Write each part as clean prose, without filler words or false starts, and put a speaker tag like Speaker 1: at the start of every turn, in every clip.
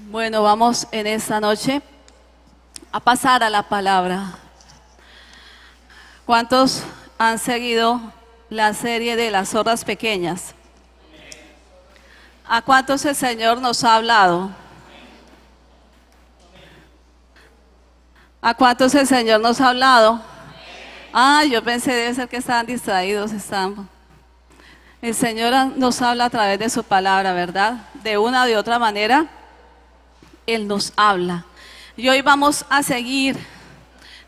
Speaker 1: Bueno, vamos en esta noche a pasar a la palabra. ¿Cuántos han seguido la serie de las zorras pequeñas? ¿A cuántos el Señor nos ha hablado? ¿A cuántos el Señor nos ha hablado? Ah, yo pensé debe ser que estaban distraídos, El Señor nos habla a través de su palabra, ¿verdad? De una o de otra manera, Él nos habla. Y hoy vamos a seguir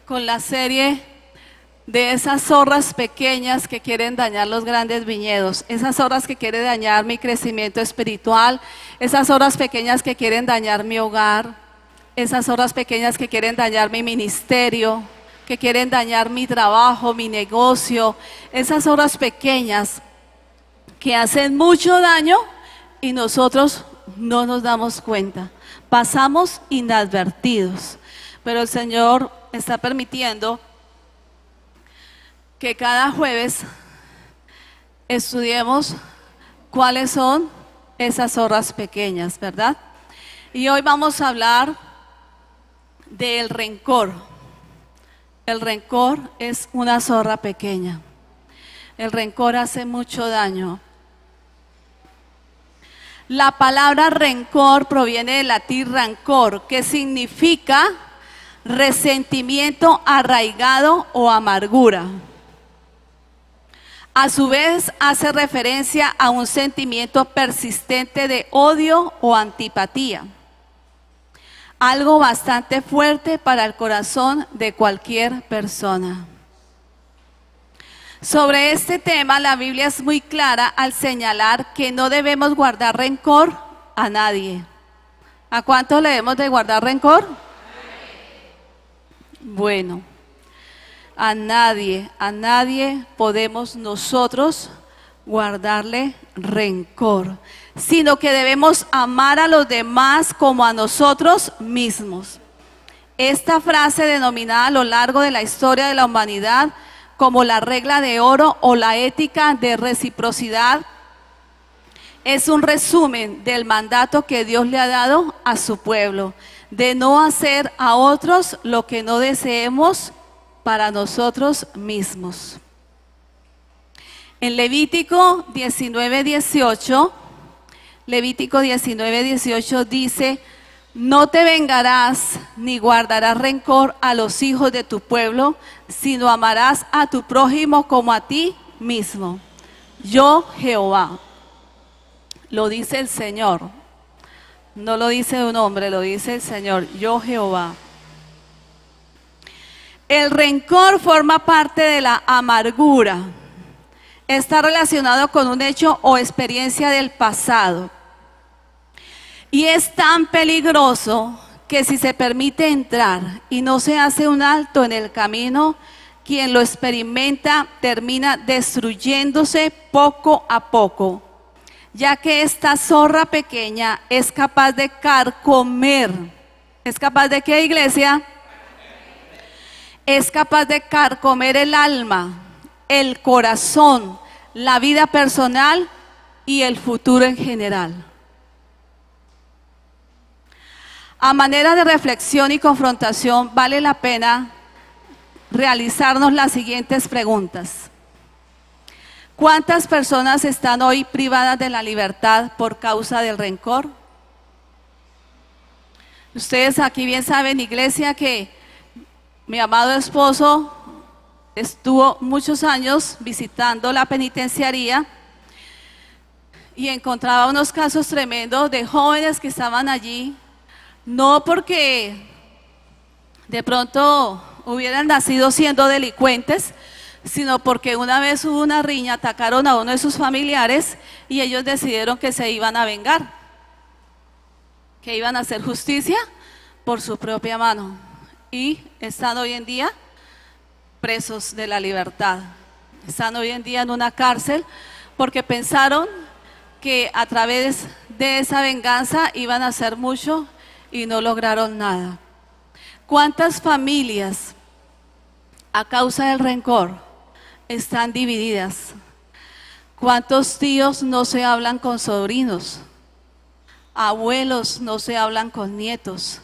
Speaker 1: con la serie de esas zorras pequeñas que quieren dañar los grandes viñedos, esas zorras que quieren dañar mi crecimiento espiritual, esas zorras pequeñas que quieren dañar mi hogar, esas zorras pequeñas que quieren dañar mi ministerio, que quieren dañar mi trabajo, mi negocio, esas zorras pequeñas que hacen mucho daño y nosotros no nos damos cuenta, pasamos inadvertidos, pero el Señor está permitiendo que cada jueves estudiemos cuáles son esas zorras pequeñas, ¿verdad? Y hoy vamos a hablar del rencor. El rencor es una zorra pequeña. El rencor hace mucho daño. La palabra rencor proviene del latín rancor, que significa resentimiento arraigado o amargura. A su vez hace referencia a un sentimiento persistente de odio o antipatía. Algo bastante fuerte para el corazón de cualquier persona. Sobre este tema la Biblia es muy clara al señalar que no debemos guardar rencor a nadie. ¿A cuántos le debemos de guardar rencor? Bueno, a nadie podemos nosotros guardarle rencor, sino que debemos amar a los demás como a nosotros mismos. Esta frase, denominada a lo largo de la historia de la humanidad como la regla de oro o la ética de reciprocidad, es un resumen del mandato que Dios le ha dado a su pueblo, de no hacer a otros lo que no deseemos para nosotros mismos. En Levítico 19:18 dice: no te vengarás ni guardarás rencor a los hijos de tu pueblo, sino amarás a tu prójimo como a ti mismo. Yo, Jehová. Lo dice el Señor. No lo dice un hombre, lo dice el Señor. Yo, Jehová. El rencor forma parte de la amargura. Está relacionado con un hecho o experiencia del pasado. Y es tan peligroso que si se permite entrar y no se hace un alto en el camino, quien lo experimenta termina destruyéndose poco a poco, ya que esta zorra pequeña es capaz de carcomer. ¿Es capaz de qué, iglesia? Es capaz de carcomer el alma, el corazón, la vida personal y el futuro en general. A manera de reflexión y confrontación, vale la pena realizarnos las siguientes preguntas. ¿Cuántas personas están hoy privadas de la libertad por causa del rencor? Ustedes aquí bien saben, iglesia, que mi amado esposo estuvo muchos años visitando la penitenciaría y encontraba unos casos tremendos de jóvenes que estaban allí, no porque de pronto hubieran nacido siendo delincuentes, sino porque una vez hubo una riña, atacaron a uno de sus familiares y ellos decidieron que se iban a vengar, que iban a hacer justicia por su propia mano, y están hoy en día presos de la libertad. Están hoy en día en una cárcel porque pensaron que a través de esa venganza iban a hacer mucho y no lograron nada. ¿Cuántas familias a causa del rencor están divididas? ¿Cuántos tíos no se hablan con sobrinos? Abuelos no se hablan con nietos.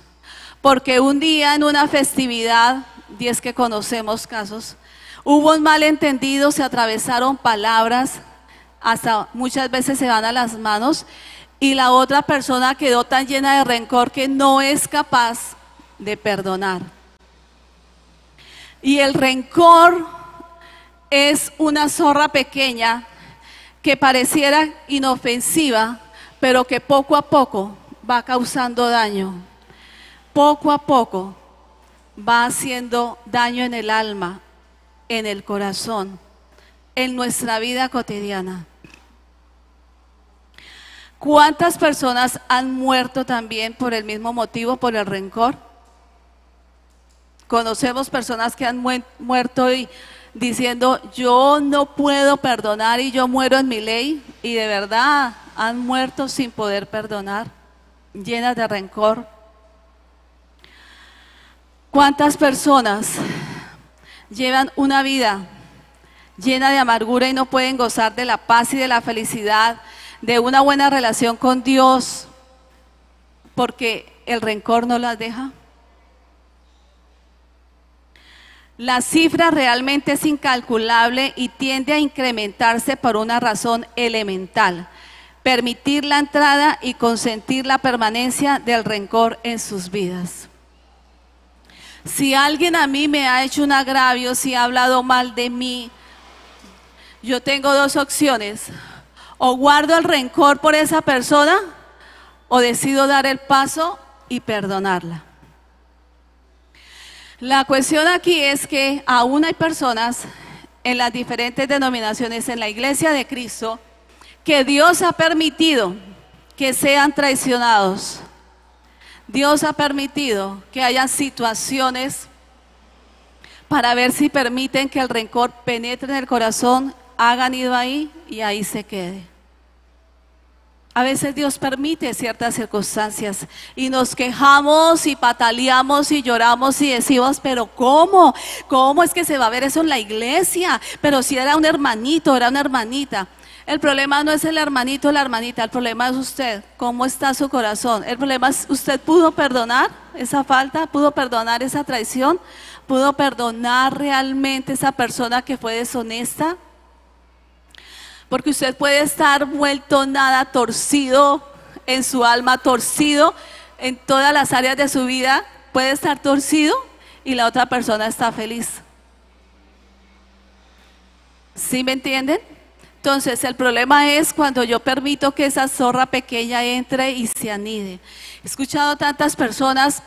Speaker 1: Porque un día en una festividad, y es que conocemos casos, hubo un malentendido, se atravesaron palabras, hasta muchas veces se van a las manos, y la otra persona quedó tan llena de rencor que no es capaz de perdonar. Y el rencor es una zorra pequeña que pareciera inofensiva, pero que poco a poco va causando daño. Poco a poco va haciendo daño en el alma, en el corazón, en nuestra vida cotidiana. ¿Cuántas personas han muerto también por el mismo motivo, por el rencor? Conocemos personas que han muerto y diciendo, yo no puedo perdonar y yo muero en mi ley, y de verdad han muerto sin poder perdonar, llenas de rencor. ¿Cuántas personas llevan una vida llena de amargura y no pueden gozar de la paz y de la felicidad, de una buena relación con Dios, porque el rencor no las deja? La cifra realmente es incalculable y tiende a incrementarse por una razón elemental: permitir la entrada y consentir la permanencia del rencor en sus vidas. Si alguien a mí me ha hecho un agravio, si ha hablado mal de mí, yo tengo dos opciones: o guardo el rencor por esa persona, o decido dar el paso y perdonarla. La cuestión aquí es que aún hay personas en las diferentes denominaciones en la Iglesia de Cristo que Dios ha permitido que sean traicionados. Dios ha permitido que haya situaciones para ver si permiten que el rencor penetre en el corazón, hagan ido ahí y ahí se quede. A veces Dios permite ciertas circunstancias y nos quejamos y pataleamos y lloramos y decimos, pero ¿cómo? ¿Cómo es que se va a ver eso en la iglesia? Pero si era un hermanito, era una hermanita. El problema no es el hermanito o la hermanita, el problema es usted. ¿Cómo está su corazón? El problema es, ¿usted pudo perdonar esa falta? ¿Pudo perdonar esa traición? ¿Pudo perdonar realmente esa persona que fue deshonesta? Porque usted puede estar vuelto nada, torcido en su alma, torcido en todas las áreas de su vida, puede estar torcido y la otra persona está feliz. ¿Sí me entienden? Entonces el problema es cuando yo permito que esa zorra pequeña entre y se anide. He escuchado tantas personas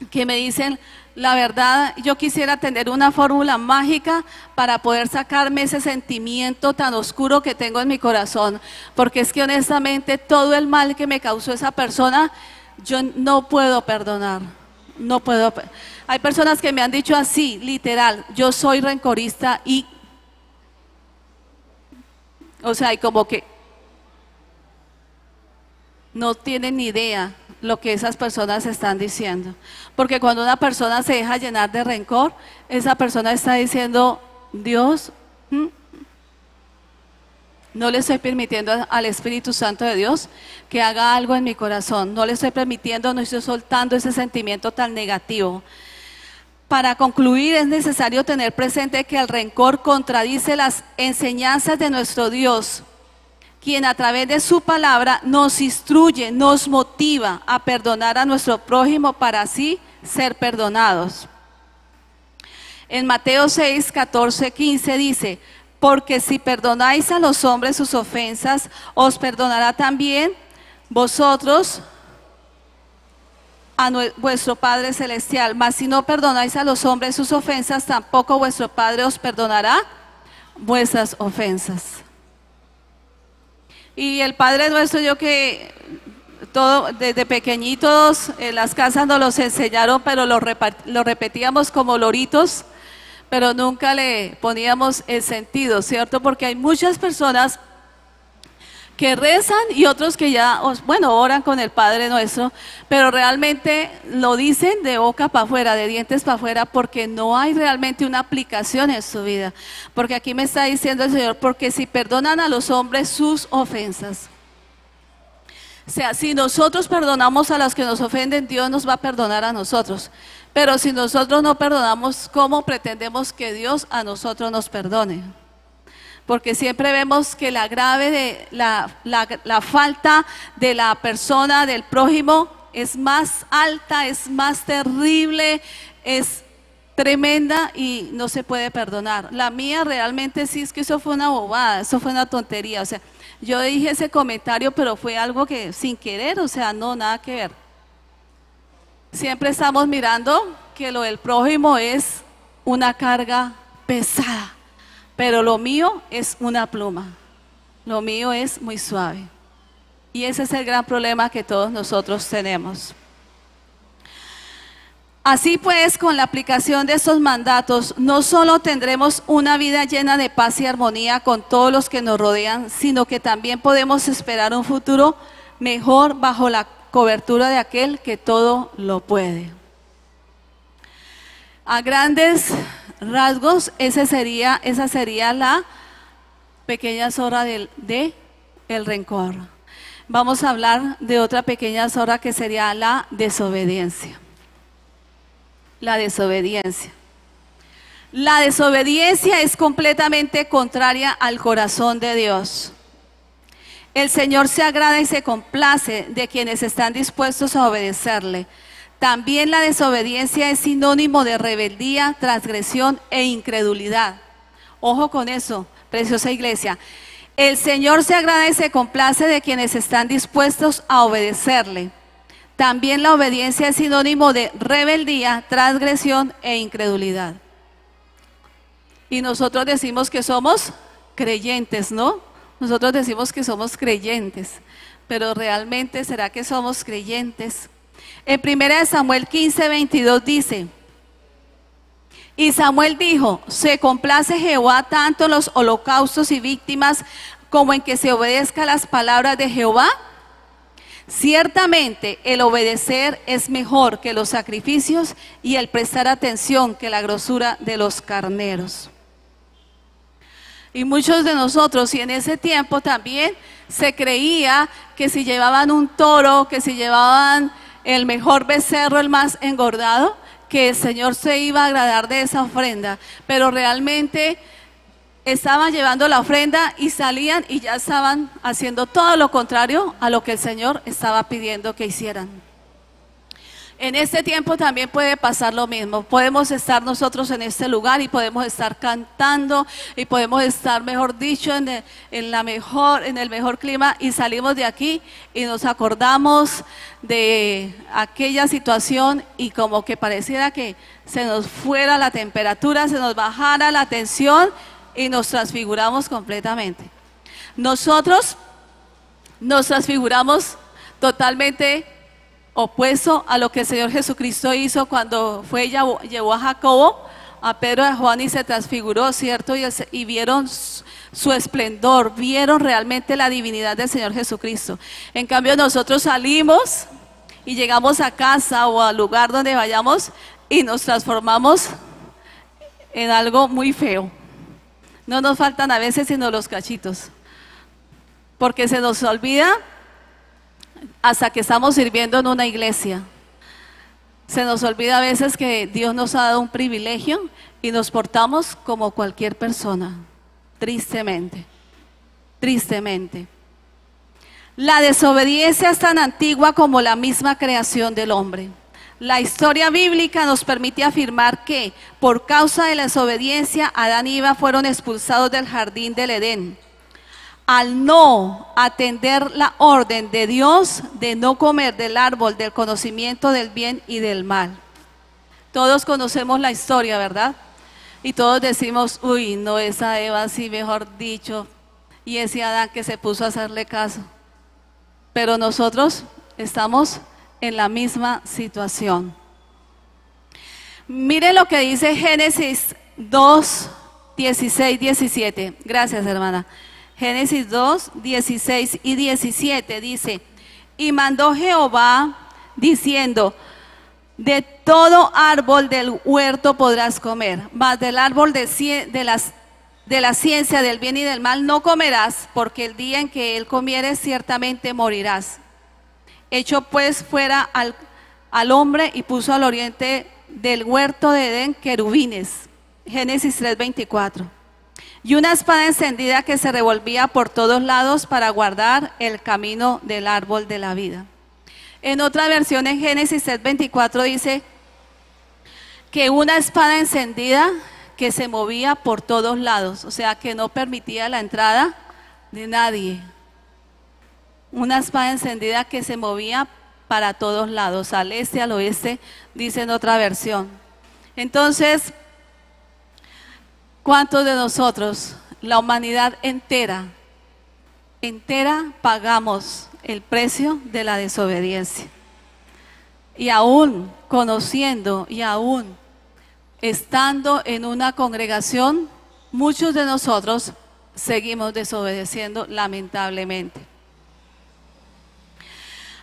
Speaker 1: que me dicen, la verdad, yo quisiera tener una fórmula mágica para poder sacarme ese sentimiento tan oscuro que tengo en mi corazón, porque es que honestamente todo el mal que me causó esa persona, yo no puedo perdonar, no puedo. Hay personas que me han dicho así, literal, yo soy rencorista y, o sea, y como que no tienen ni idea lo que esas personas están diciendo. Porque cuando una persona se deja llenar de rencor, esa persona está diciendo, Dios, no le estoy permitiendo al Espíritu Santo de Dios que haga algo en mi corazón. No le estoy permitiendo, no estoy soltando ese sentimiento tan negativo. Para concluir, es necesario tener presente que el rencor contradice las enseñanzas de nuestro Dios, quien a través de su palabra nos instruye, nos motiva a perdonar a nuestro prójimo para así ser perdonados. En Mateo 6, 14, 15 dice, porque si perdonáis a los hombres sus ofensas, os perdonará también vosotros a vuestro Padre Celestial. Mas si no perdonáis a los hombres sus ofensas, tampoco vuestro Padre os perdonará vuestras ofensas. Y el Padre Nuestro, yo que todo, desde pequeñitos en las casas nos los enseñaron, pero lo repetíamos como loritos, pero nunca le poníamos el sentido, ¿cierto? Porque hay muchas personas que rezan y otros que ya, bueno, oran con el Padre Nuestro, pero realmente lo dicen de boca para afuera, de dientes para afuera, porque no hay realmente una aplicación en su vida. Porque aquí me está diciendo el Señor, porque si perdonan a los hombres sus ofensas, O sea, si nosotros perdonamos a los que nos ofenden, Dios nos va a perdonar a nosotros. Pero si nosotros no perdonamos, ¿cómo pretendemos que Dios a nosotros nos perdone? Porque siempre vemos que la grave de la falta de la persona, del prójimo, es más alta, es más terrible, es tremenda y no se puede perdonar. La mía realmente sí, es que eso fue una bobada, eso fue una tontería. O sea, yo dije ese comentario, pero fue algo que sin querer, o sea, no, nada que ver. Siempre estamos mirando que lo del prójimo es una carga pesada, pero lo mío es una pluma, lo mío es muy suave. Y ese es el gran problema que todos nosotros tenemos. Así pues, con la aplicación de estos mandatos, no solo tendremos una vida llena de paz y armonía con todos los que nos rodean, sino que también podemos esperar un futuro mejor bajo la cobertura de aquel que todo lo puede. A grandes rasgos, esa sería la pequeña zorra del rencor. Vamos a hablar de otra pequeña zorra que sería la desobediencia. La desobediencia. La desobediencia es completamente contraria al corazón de Dios. El Señor se agrada y se complace de quienes están dispuestos a obedecerle. También la desobediencia es sinónimo de rebeldía, transgresión e incredulidad. Ojo con eso, preciosa iglesia. El Señor se agrada y se complace de quienes están dispuestos a obedecerle. También la obediencia es sinónimo de rebeldía, transgresión e incredulidad. Y nosotros decimos que somos creyentes, ¿no? Nosotros decimos que somos creyentes, pero realmente ¿será que somos creyentes? En 1 Samuel 15:22 dice: y Samuel dijo, se complace Jehová tanto en los holocaustos y víctimas como en que se obedezca las palabras de Jehová. Ciertamente el obedecer es mejor que los sacrificios y el prestar atención que la grosura de los carneros. Y muchos de nosotros, y en ese tiempo también se creía que si llevaban un toro, que si llevaban el mejor becerro, el más engordado, que el Señor se iba a agradar de esa ofrenda, pero realmente estaban llevando la ofrenda y salían y ya estaban haciendo todo lo contrario a lo que el Señor estaba pidiendo que hicieran. En este tiempo también puede pasar lo mismo. Podemos estar nosotros en este lugar y podemos estar cantando y podemos estar, mejor dicho, en el mejor clima, y salimos de aquí y nos acordamos de aquella situación y como que pareciera que se nos fuera la temperatura, se nos bajara la tensión y nos transfiguramos completamente. Nosotros nos transfiguramos totalmente opuesto a lo que el Señor Jesucristo hizo cuando llevó a Jacobo, a Pedro y a Juan y se transfiguró, ¿cierto? Y vieron su esplendor, vieron realmente la divinidad del Señor Jesucristo. En cambio nosotros salimos y llegamos a casa o al lugar donde vayamos y nos transformamos en algo muy feo. No nos faltan a veces sino los cachitos, porque se nos olvida hasta que estamos sirviendo en una iglesia. Se nos olvida a veces que Dios nos ha dado un privilegio y nos portamos como cualquier persona, tristemente, tristemente. La desobediencia es tan antigua como la misma creación del hombre. La historia bíblica nos permite afirmar que por causa de la desobediencia, Adán y Eva fueron expulsados del jardín del Edén. Al no atender la orden de Dios de no comer del árbol del conocimiento del bien y del mal. Todos conocemos la historia, ¿verdad? Y todos decimos, uy, no, esa Eva sí, mejor dicho, y ese Adán que se puso a hacerle caso. Pero nosotros estamos en la misma situación. Mire lo que dice Génesis 2, 16, 17. Gracias, hermana. Génesis 2, 16 y 17 dice: y mandó Jehová diciendo, de todo árbol del huerto podrás comer, mas del árbol de la ciencia del bien y del mal no comerás, porque el día en que él comieres ciertamente morirás. echó pues fuera al hombre y puso al oriente del huerto de Edén querubines. Génesis 3:24. Y una espada encendida que se revolvía por todos lados para guardar el camino del árbol de la vida. En otra versión, en Génesis 3:24 dice que una espada encendida que se movía por todos lados, o sea que no permitía la entrada de nadie. Una espada encendida que se movía para todos lados, al este, al oeste, dice en otra versión. Entonces, ¿cuántos de nosotros, la humanidad entera pagamos el precio de la desobediencia? Y aún conociendo y aún estando en una congregación, muchos de nosotros seguimos desobedeciendo lamentablemente.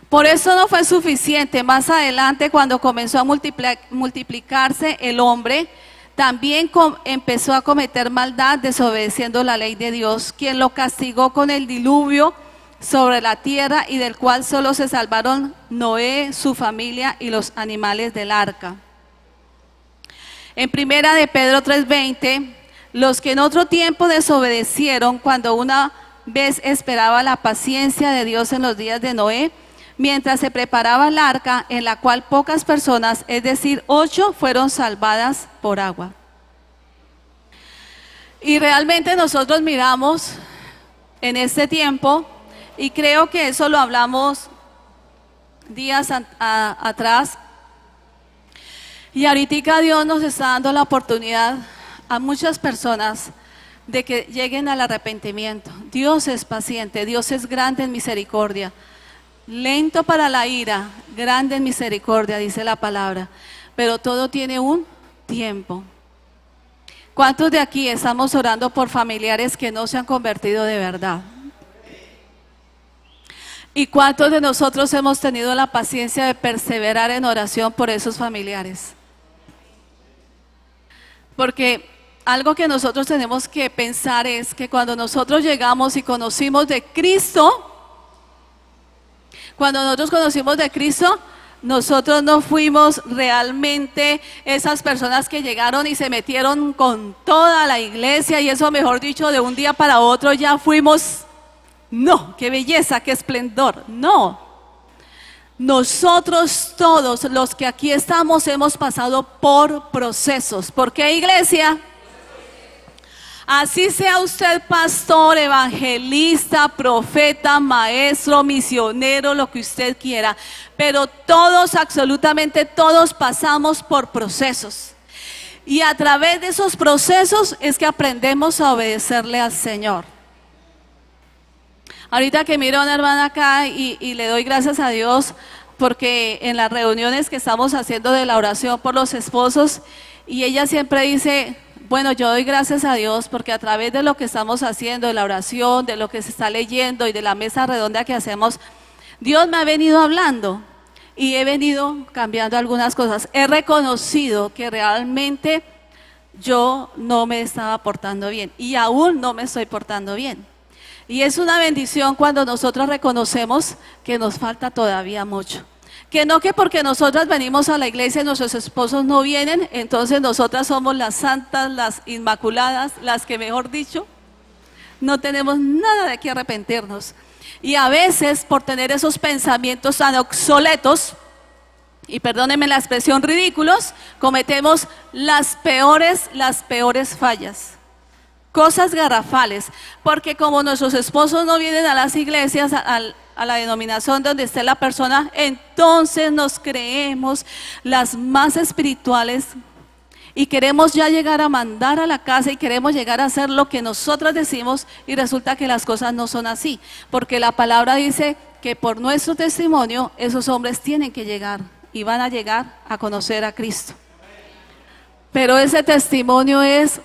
Speaker 1: Por eso no fue suficiente. Más adelante, cuando comenzó a multiplicarse el hombre, también empezó a cometer maldad desobedeciendo la ley de Dios, quien lo castigó con el diluvio sobre la tierra, y del cual solo se salvaron Noé, su familia y los animales del arca. En primera de Pedro 3:20, los que en otro tiempo desobedecieron cuando una vez esperaba la paciencia de Dios en los días de Noé, mientras se preparaba el arca, en la cual pocas personas, es decir, 8, fueron salvadas por agua. Y realmente nosotros miramos en este tiempo, y creo que eso lo hablamos días atrás, y ahorita Dios nos está dando la oportunidad a muchas personas de que lleguen al arrepentimiento. Dios es paciente, Dios es grande en misericordia, lento para la ira, grande en misericordia, dice la palabra, pero todo tiene un tiempo. ¿Cuántos de aquí estamos orando por familiares que no se han convertido de verdad? ¿Y cuántos de nosotros hemos tenido la paciencia de perseverar en oración por esos familiares? Porque algo que nosotros tenemos que pensar es que cuando nosotros llegamos y conocimos de Cristo, cuando nosotros conocimos de Cristo, nosotros no fuimos realmente esas personas que llegaron y se metieron con toda la iglesia, y eso, mejor dicho, de un día para otro ya fuimos. No, qué belleza, qué esplendor. No. Nosotros todos los que aquí estamos hemos pasado por procesos. ¿Por qué, iglesia? Así sea usted pastor, evangelista, profeta, maestro, misionero, lo que usted quiera, pero todos, absolutamente todos, pasamos por procesos. Y a través de esos procesos es que aprendemos a obedecerle al Señor. Ahorita que miro a una hermana acá y le doy gracias a Dios, porque en las reuniones que estamos haciendo de la oración por los esposos, y ella siempre dice: bueno, yo doy gracias a Dios porque a través de lo que estamos haciendo, de la oración, de lo que se está leyendo y de la mesa redonda que hacemos, Dios me ha venido hablando y he venido cambiando algunas cosas. He reconocido que realmente yo no me estaba portando bien y aún no me estoy portando bien. Y es una bendición cuando nosotros reconocemos que nos falta todavía mucho. Que no que porque nosotras venimos a la iglesia y nuestros esposos no vienen, entonces nosotras somos las santas, las inmaculadas, las que, mejor dicho, no tenemos nada de qué arrepentirnos. Y a veces, por tener esos pensamientos tan obsoletos, y perdónenme la expresión, ridículos, cometemos las peores fallas. Cosas garrafales, porque como nuestros esposos no vienen a las iglesias, a la denominación donde esté la persona, entonces nos creemos las más espirituales y queremos ya llegar a mandar a la casa y queremos llegar a hacer lo que nosotras decimos, y resulta que las cosas no son así, porque la palabra dice que por nuestro testimonio esos hombres tienen que llegar y van a llegar a conocer a Cristo. Pero ese testimonio es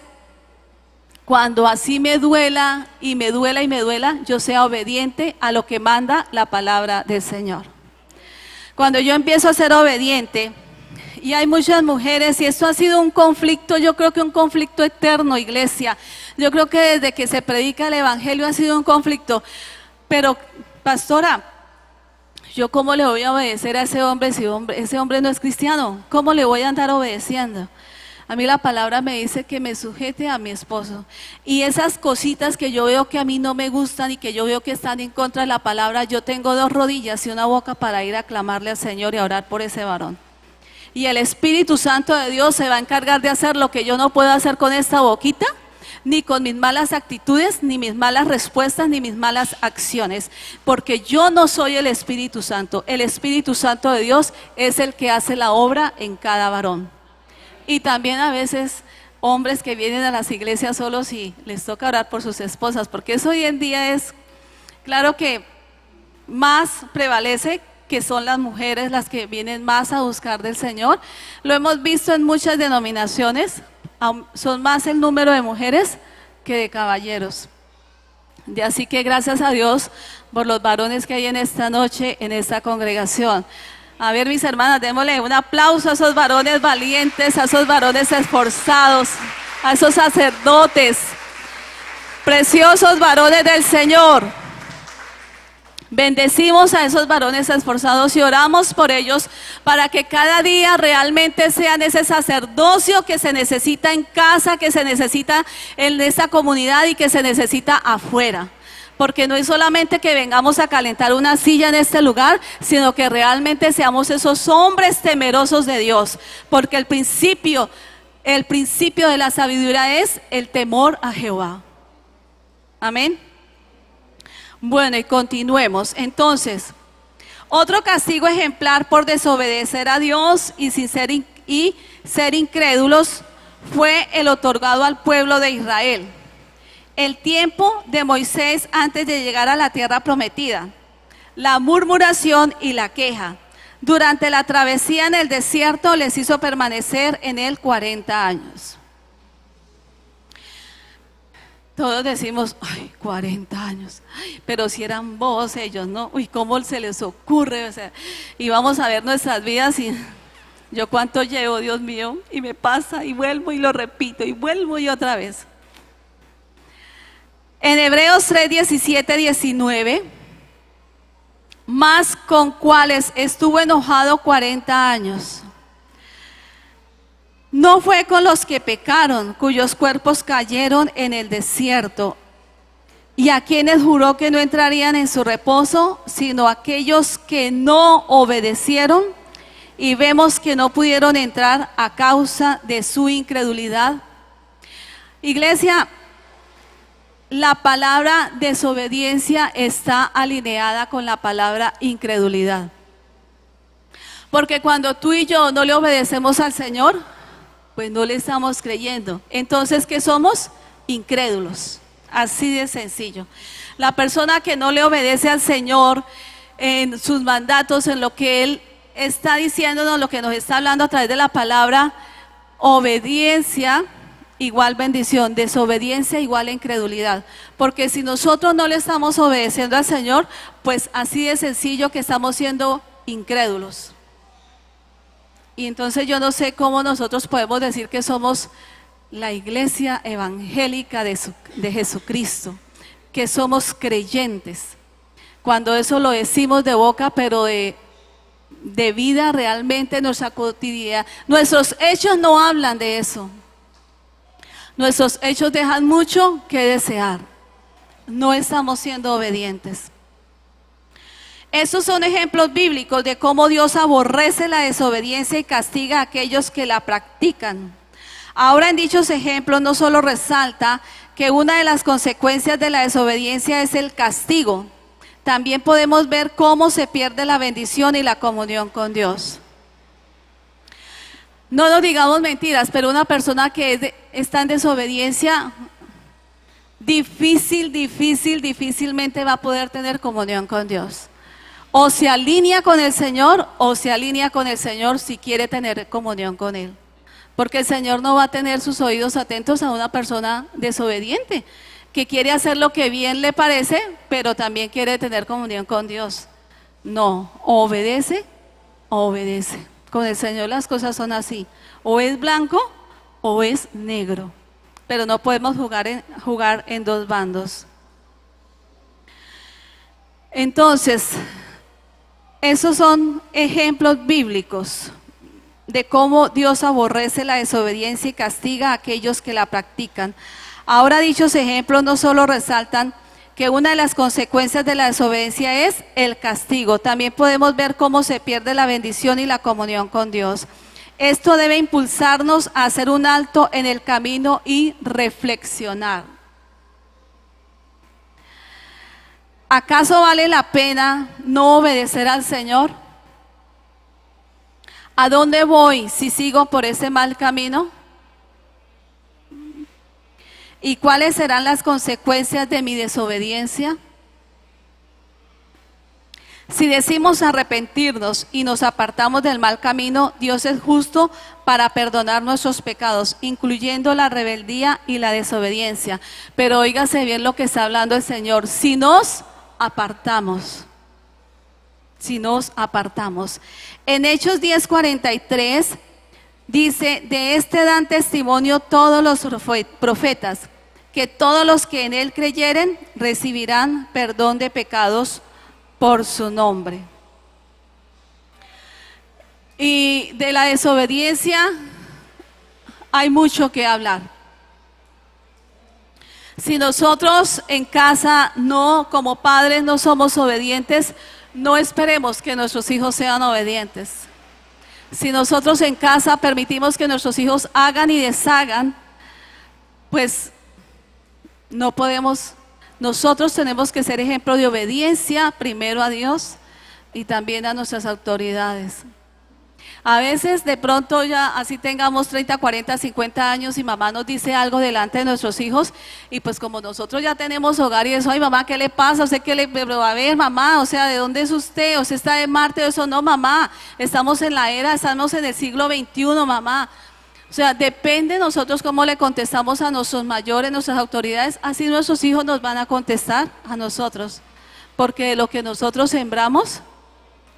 Speaker 1: cuando así me duela y me duela y me duela, yo sea obediente a lo que manda la palabra del Señor. Cuando yo empiezo a ser obediente, y hay muchas mujeres, y esto ha sido un conflicto, yo creo que un conflicto eterno, iglesia. Yo creo que desde que se predica el evangelio ha sido un conflicto. Pero, pastora, ¿yo cómo le voy a obedecer a ese hombre si ese hombre no es cristiano? ¿Cómo le voy a andar obedeciendo? A mí la palabra me dice que me sujete a mi esposo. Y esas cositas que yo veo que a mí no me gustan y que yo veo que están en contra de la palabra, yo tengo 2 rodillas y una boca para ir a clamarle al Señor y a orar por ese varón. Y el Espíritu Santo de Dios se va a encargar de hacer lo que yo no puedo hacer con esta boquita, ni con mis malas actitudes, ni mis malas respuestas, ni mis malas acciones. Porque yo no soy el Espíritu Santo. El Espíritu Santo de Dios es el que hace la obra en cada varón. Y también a veces hombres que vienen a las iglesias solos y les toca orar por sus esposas, porque eso hoy en día es, claro que más prevalece, que son las mujeres las que vienen más a buscar del Señor. Lo hemos visto en muchas denominaciones, son más el número de mujeres que de caballeros. Así que gracias a Dios por los varones que hay en esta noche, en esta congregación. A ver, mis hermanas, démosle un aplauso a esos varones valientes, a esos varones esforzados, a esos sacerdotes, preciosos varones del Señor. Bendecimos a esos varones esforzados y oramos por ellos para que cada día realmente sean ese sacerdocio que se necesita en casa, que se necesita en esta comunidad y que se necesita afuera. Porque no es solamente que vengamos a calentar una silla en este lugar, sino que realmente seamos esos hombres temerosos de Dios. Porque el principio de la sabiduría es el temor a Jehová. Amén. Bueno, y continuemos. Entonces, otro castigo ejemplar por desobedecer a Dios y ser incrédulos fue el otorgado al pueblo de Israel. El tiempo de Moisés antes de llegar a la tierra prometida, la murmuración y la queja. Durante la travesía en el desierto les hizo permanecer en él 40 años. Todos decimos, ay, 40 años, ay, pero si eran vos ellos, ¿no? Uy, ¿cómo se les ocurre? O sea, y vamos a ver nuestras vidas y yo cuánto llevo, Dios mío, y me pasa y vuelvo y lo repito y vuelvo y otra vez. En Hebreos 3, 17, 19, más con cuales estuvo enojado 40 años. No fue con los que pecaron, cuyos cuerpos cayeron en el desierto, y a quienes juró que no entrarían en su reposo, sino aquellos que no obedecieron, y vemos que no pudieron entrar a causa de su incredulidad. Iglesia, la palabra desobediencia está alineada con la palabra incredulidad. Porque cuando tú y yo no le obedecemos al Señor, pues no le estamos creyendo. Entonces, ¿qué somos? Incrédulos. Así de sencillo. La persona que no le obedece al Señor en sus mandatos, en lo que Él está diciéndonos, lo que nos está hablando a través de la palabra, obediencia igual bendición, desobediencia igual incredulidad. Porque si nosotros no le estamos obedeciendo al Señor, pues así de sencillo que estamos siendo incrédulos. Y entonces yo no sé cómo nosotros podemos decir que somos la iglesia evangélica de Jesucristo, que somos creyentes, cuando eso lo decimos de boca, pero de vida realmente nuestra cotidianidad. Nuestros hechos no hablan de eso. Nuestros hechos dejan mucho que desear. No estamos siendo obedientes. Estos son ejemplos bíblicos de cómo Dios aborrece la desobediencia y castiga a aquellos que la practican. Ahora, en dichos ejemplos no solo resalta que una de las consecuencias de la desobediencia es el castigo, también podemos ver cómo se pierde la bendición y la comunión con Dios. No nos digamos mentiras, pero una persona que está en desobediencia, difícilmente va a poder tener comunión con Dios. O se alinea con el Señor, o se alinea con el Señor si quiere tener comunión con Él. Porque el Señor no va a tener sus oídos atentos a una persona desobediente, que quiere hacer lo que bien le parece, pero también quiere tener comunión con Dios. No, o obedece, o obedece. Con el Señor las cosas son así, o es blanco o es negro, pero no podemos jugar en dos bandos. Entonces, esos son ejemplos bíblicos de cómo Dios aborrece la desobediencia y castiga a aquellos que la practican. Ahora, dichos ejemplos no solo resaltan que una de las consecuencias de la desobediencia es el castigo, también podemos ver cómo se pierde la bendición y la comunión con Dios. Esto debe impulsarnos a hacer un alto en el camino y reflexionar. ¿Acaso vale la pena no obedecer al Señor? ¿A dónde voy si sigo por ese mal camino? ¿Y cuáles serán las consecuencias de mi desobediencia? Si decimos arrepentirnos y nos apartamos del mal camino, Dios es justo para perdonar nuestros pecados, incluyendo la rebeldía y la desobediencia. Pero óigase bien lo que está hablando el Señor. Si nos apartamos. En Hechos 10:43 dice, de este dan testimonio todos los profetas, que todos los que en él creyeren recibirán perdón de pecados por su nombre. Y de la desobediencia hay mucho que hablar. Si nosotros en casa no, como padres, no somos obedientes, no esperemos que nuestros hijos sean obedientes. Si nosotros en casa permitimos que nuestros hijos hagan y deshagan, pues no podemos. Nosotros tenemos que ser ejemplo de obediencia primero a Dios y también a nuestras autoridades. A veces de pronto ya así tengamos 30, 40, 50 años y mamá nos dice algo delante de nuestros hijos y pues como nosotros ya tenemos hogar y eso, ay mamá, ¿qué le pasa? ¿Usted qué le va a ver, mamá? O sea, ¿de dónde es usted? ¿Usted está de Marte o eso? No, mamá, estamos en la era, estamos en el siglo XXI, mamá. O sea, depende de nosotros cómo le contestamos a nuestros mayores, nuestras autoridades, así nuestros hijos nos van a contestar a nosotros, porque de lo que nosotros sembramos,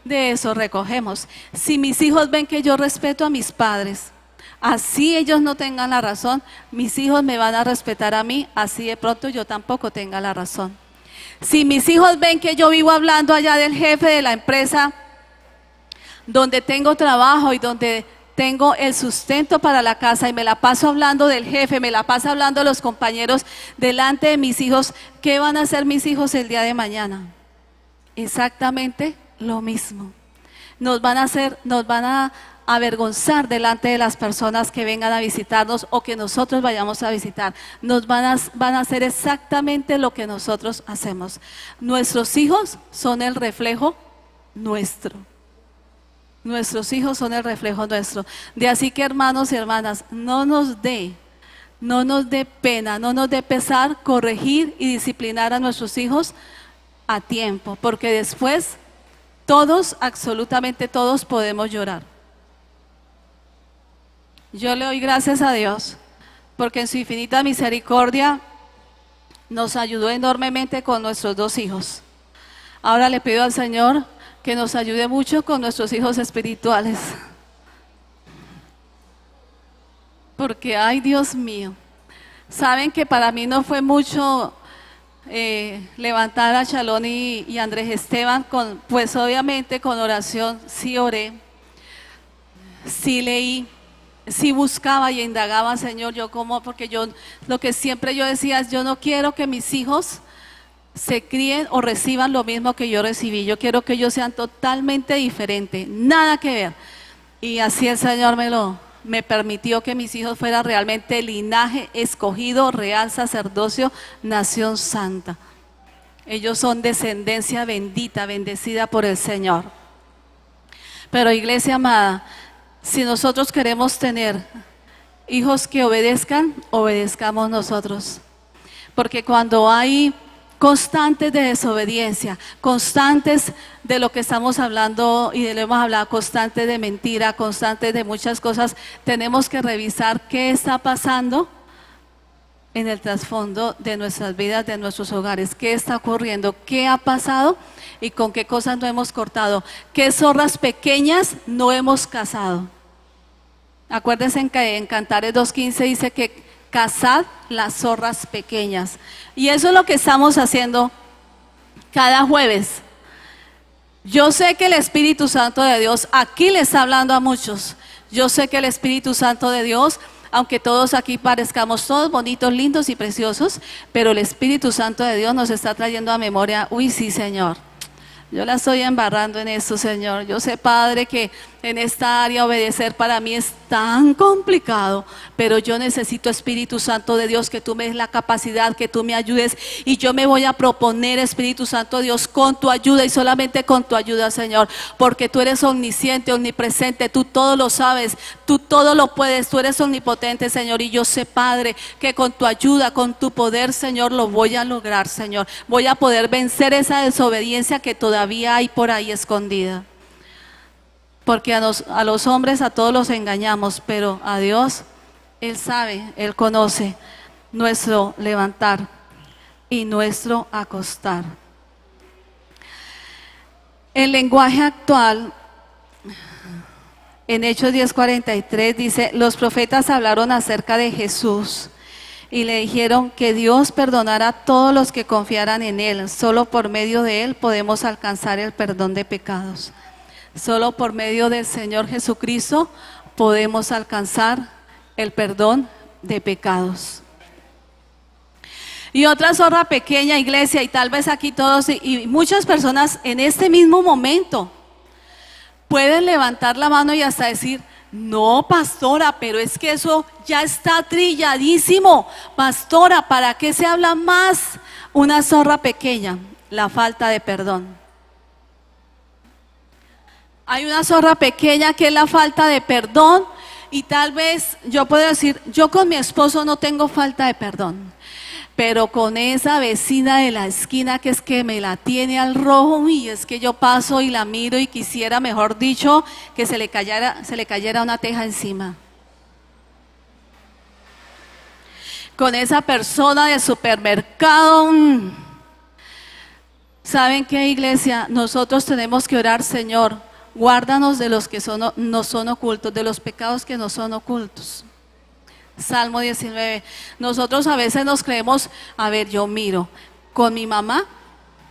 Speaker 1: de eso recogemos. Si mis hijos ven que yo respeto a mis padres, así ellos no tengan la razón, mis hijos me van a respetar a mí, así de pronto yo tampoco tenga la razón. Si mis hijos ven que yo vivo hablando allá del jefe de la empresa, donde tengo trabajo y donde tengo el sustento para la casa y me la paso hablando del jefe, me la paso hablando de los compañeros delante de mis hijos, ¿qué van a hacer mis hijos el día de mañana? Exactamente lo mismo. Nos van a avergonzar delante de las personas que vengan a visitarnos o que nosotros vayamos a visitar. Van a hacer exactamente lo que nosotros hacemos. Nuestros hijos son el reflejo nuestro. Nuestros hijos son el reflejo nuestro. De así que, hermanos y hermanas, no nos dé pena, no nos dé pesar corregir y disciplinar a nuestros hijos a tiempo, porque después todos, absolutamente todos, podemos llorar. Yo le doy gracias a Dios porque en su infinita misericordia nos ayudó enormemente con nuestros dos hijos. Ahora le pido al Señor que nos ayude mucho con nuestros hijos espirituales. Porque, ay Dios mío, saben que para mí no fue mucho levantar a Chalón y Andrés Esteban, pues obviamente con oración, sí oré, sí leí, sí buscaba y indagaba, Señor, porque yo, lo que siempre yo decía es, yo no quiero que mis hijos se críen o reciban lo mismo que yo recibí. Yo quiero que ellos sean totalmente diferentes, nada que ver. Y así el Señor me permitió que mis hijos fueran realmente linaje escogido, real sacerdocio, nación santa. Ellos son descendencia bendita, bendecida por el Señor. Pero iglesia amada, si nosotros queremos tener hijos que obedezcan, obedezcamos nosotros. Porque cuando hay constantes de desobediencia, constantes de lo que estamos hablando y de lo hemos hablado, constantes de mentira, constantes de muchas cosas, tenemos que revisar qué está pasando en el trasfondo de nuestras vidas, de nuestros hogares, qué está ocurriendo, qué ha pasado y con qué cosas no hemos cortado, qué zorras pequeñas no hemos cazado. Acuérdense que en Cantares 2:15 dice que cazad las zorras pequeñas. Y eso es lo que estamos haciendo cada jueves. Yo sé que el Espíritu Santo de Dios aquí le está hablando a muchos. Yo sé que el Espíritu Santo de Dios, aunque todos aquí parezcamos todos bonitos, lindos y preciosos, pero el Espíritu Santo de Dios nos está trayendo a memoria, uy, sí, Señor, yo la estoy embarrando en esto, Señor. Yo sé, Padre, que en esta área obedecer para mí es tan complicado, pero yo necesito, Espíritu Santo de Dios, que tú me des la capacidad, que tú me ayudes, y yo me voy a proponer, Espíritu Santo de Dios, con tu ayuda y solamente con tu ayuda, Señor, porque tú eres omnisciente, omnipresente, tú todo lo sabes, tú todo lo puedes, tú eres omnipotente, Señor, y yo sé, Padre, que con tu ayuda, con tu poder, Señor, lo voy a lograr, Señor. Voy a poder vencer esa desobediencia que todavía hay por ahí escondida. Porque a los hombres a todos los engañamos, pero a Dios, Él sabe, Él conoce nuestro levantar y nuestro acostar. El lenguaje actual, en Hechos 10:43 dice, los profetas hablaron acerca de Jesús y le dijeron que Dios perdonara a todos los que confiaran en Él. Solo por medio de Él podemos alcanzar el perdón de pecados. Solo por medio del Señor Jesucristo podemos alcanzar el perdón de pecados. Y otra zorra pequeña, iglesia, y tal vez aquí todos y muchas personas en este mismo momento pueden levantar la mano y hasta decir, no, pastora, pero es que eso ya está trilladísimo. Pastora, ¿para qué se habla más? Una zorra pequeña, la falta de perdón. Hay una zorra pequeña que es la falta de perdón, y tal vez yo puedo decir, yo con mi esposo no tengo falta de perdón, pero con esa vecina de la esquina que es que me la tiene al rojo, y es que yo paso y la miro y quisiera, mejor dicho, que se le cayera una teja encima. Con esa persona de supermercado, ¿saben qué, iglesia? Nosotros tenemos que orar, Señor, guárdanos de los que no son ocultos, de los pecados que no son ocultos. Salmo 19. Nosotros a veces nos creemos, a ver, yo miro, con mi mamá,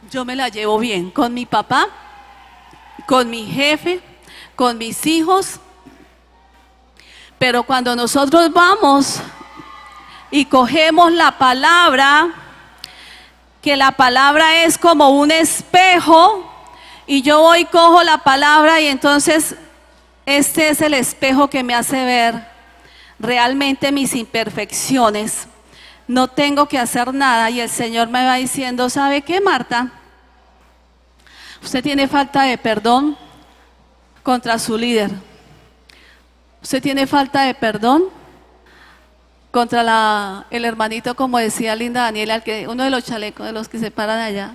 Speaker 1: yo me la llevo bien, con mi papá, con mi jefe, con mis hijos, pero cuando nosotros vamos y cogemos la palabra, que la palabra es como un espejo, y yo voy y cojo la palabra, y entonces este es el espejo que me hace ver realmente mis imperfecciones. No tengo que hacer nada, y el Señor me va diciendo, ¿sabe qué, Marta? Usted tiene falta de perdón contra su líder. Usted tiene falta de perdón contra el hermanito, como decía Linda Daniela, uno de los chalecos de los que se paran allá.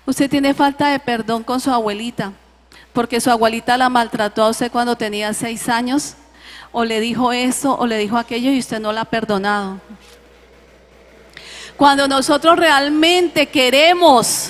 Speaker 1: Usted tiene falta de perdón con su abuelita, porque su abuelita la maltrató a usted cuando tenía 6 años, o le dijo eso, o le dijo aquello, y usted no la ha perdonado. Cuando nosotros realmente queremos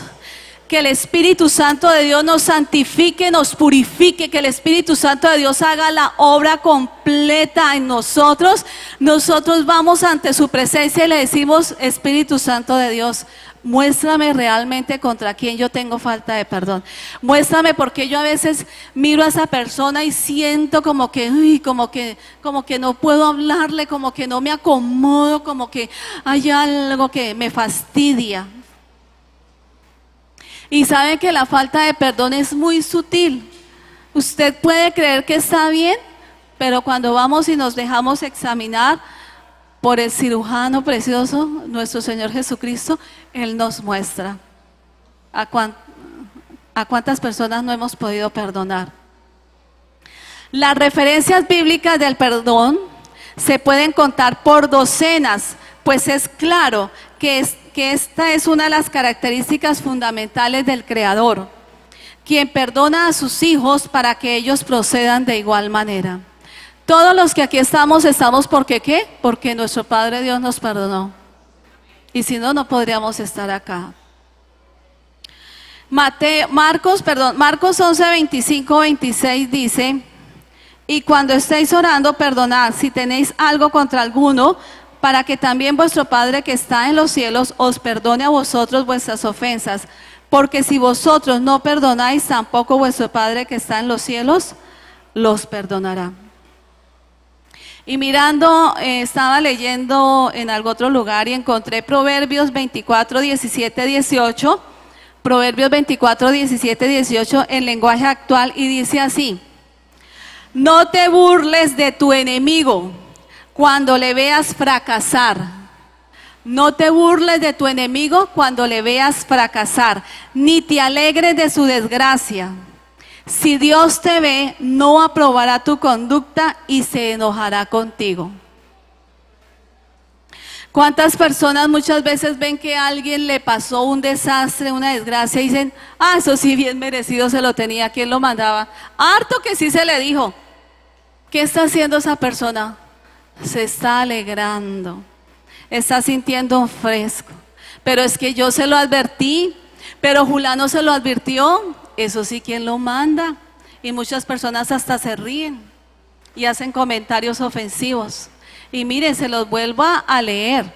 Speaker 1: que el Espíritu Santo de Dios nos santifique, nos purifique, que el Espíritu Santo de Dios haga la obra completa en nosotros, nosotros vamos ante su presencia y le decimos, Espíritu Santo de Dios, muéstrame realmente contra quién yo tengo falta de perdón. Muéstrame, porque yo a veces miro a esa persona y siento como que, como que no puedo hablarle, como que no me acomodo, como que hay algo que me fastidia. Y saben que la falta de perdón es muy sutil. Usted puede creer que está bien, pero cuando vamos y nos dejamos examinar por el cirujano precioso, nuestro Señor Jesucristo, Él nos muestra a cuántas personas no hemos podido perdonar. Las referencias bíblicas del perdón se pueden contar por docenas, pues es claro que esta es una de las características fundamentales del Creador, quien perdona a sus hijos para que ellos procedan de igual manera. Todos los que aquí estamos porque ¿qué? Porque nuestro Padre Dios nos perdonó. Y si no, no podríamos estar acá. Marcos 11, 25, 26 dice, y cuando estéis orando, perdonad si tenéis algo contra alguno, para que también vuestro Padre que está en los cielos os perdone a vosotros vuestras ofensas. porque si vosotros no perdonáis, tampoco vuestro Padre que está en los cielos los perdonará. Y mirando, estaba leyendo en algún otro lugar y encontré Proverbios 24, 17, 18, Proverbios 24, 17, 18 en lenguaje actual, y dice así: no te burles de tu enemigo cuando le veas fracasar. No te burles de tu enemigo cuando le veas fracasar, ni te alegres de su desgracia. Si Dios te ve, no aprobará tu conducta y se enojará contigo. ¿Cuántas personas muchas veces ven que a alguien le pasó un desastre, una desgracia, y dicen, ah, eso sí, bien merecido se lo tenía, ¿quién lo mandaba? Harto que sí se le dijo. ¿Qué está haciendo esa persona? Se está alegrando, está sintiendo un fresco. Pero es que yo se lo advertí, pero Julano se lo advirtió. Eso sí, ¿quién lo manda? Y muchas personas hasta se ríen y hacen comentarios ofensivos. Y miren, se los vuelvo a leer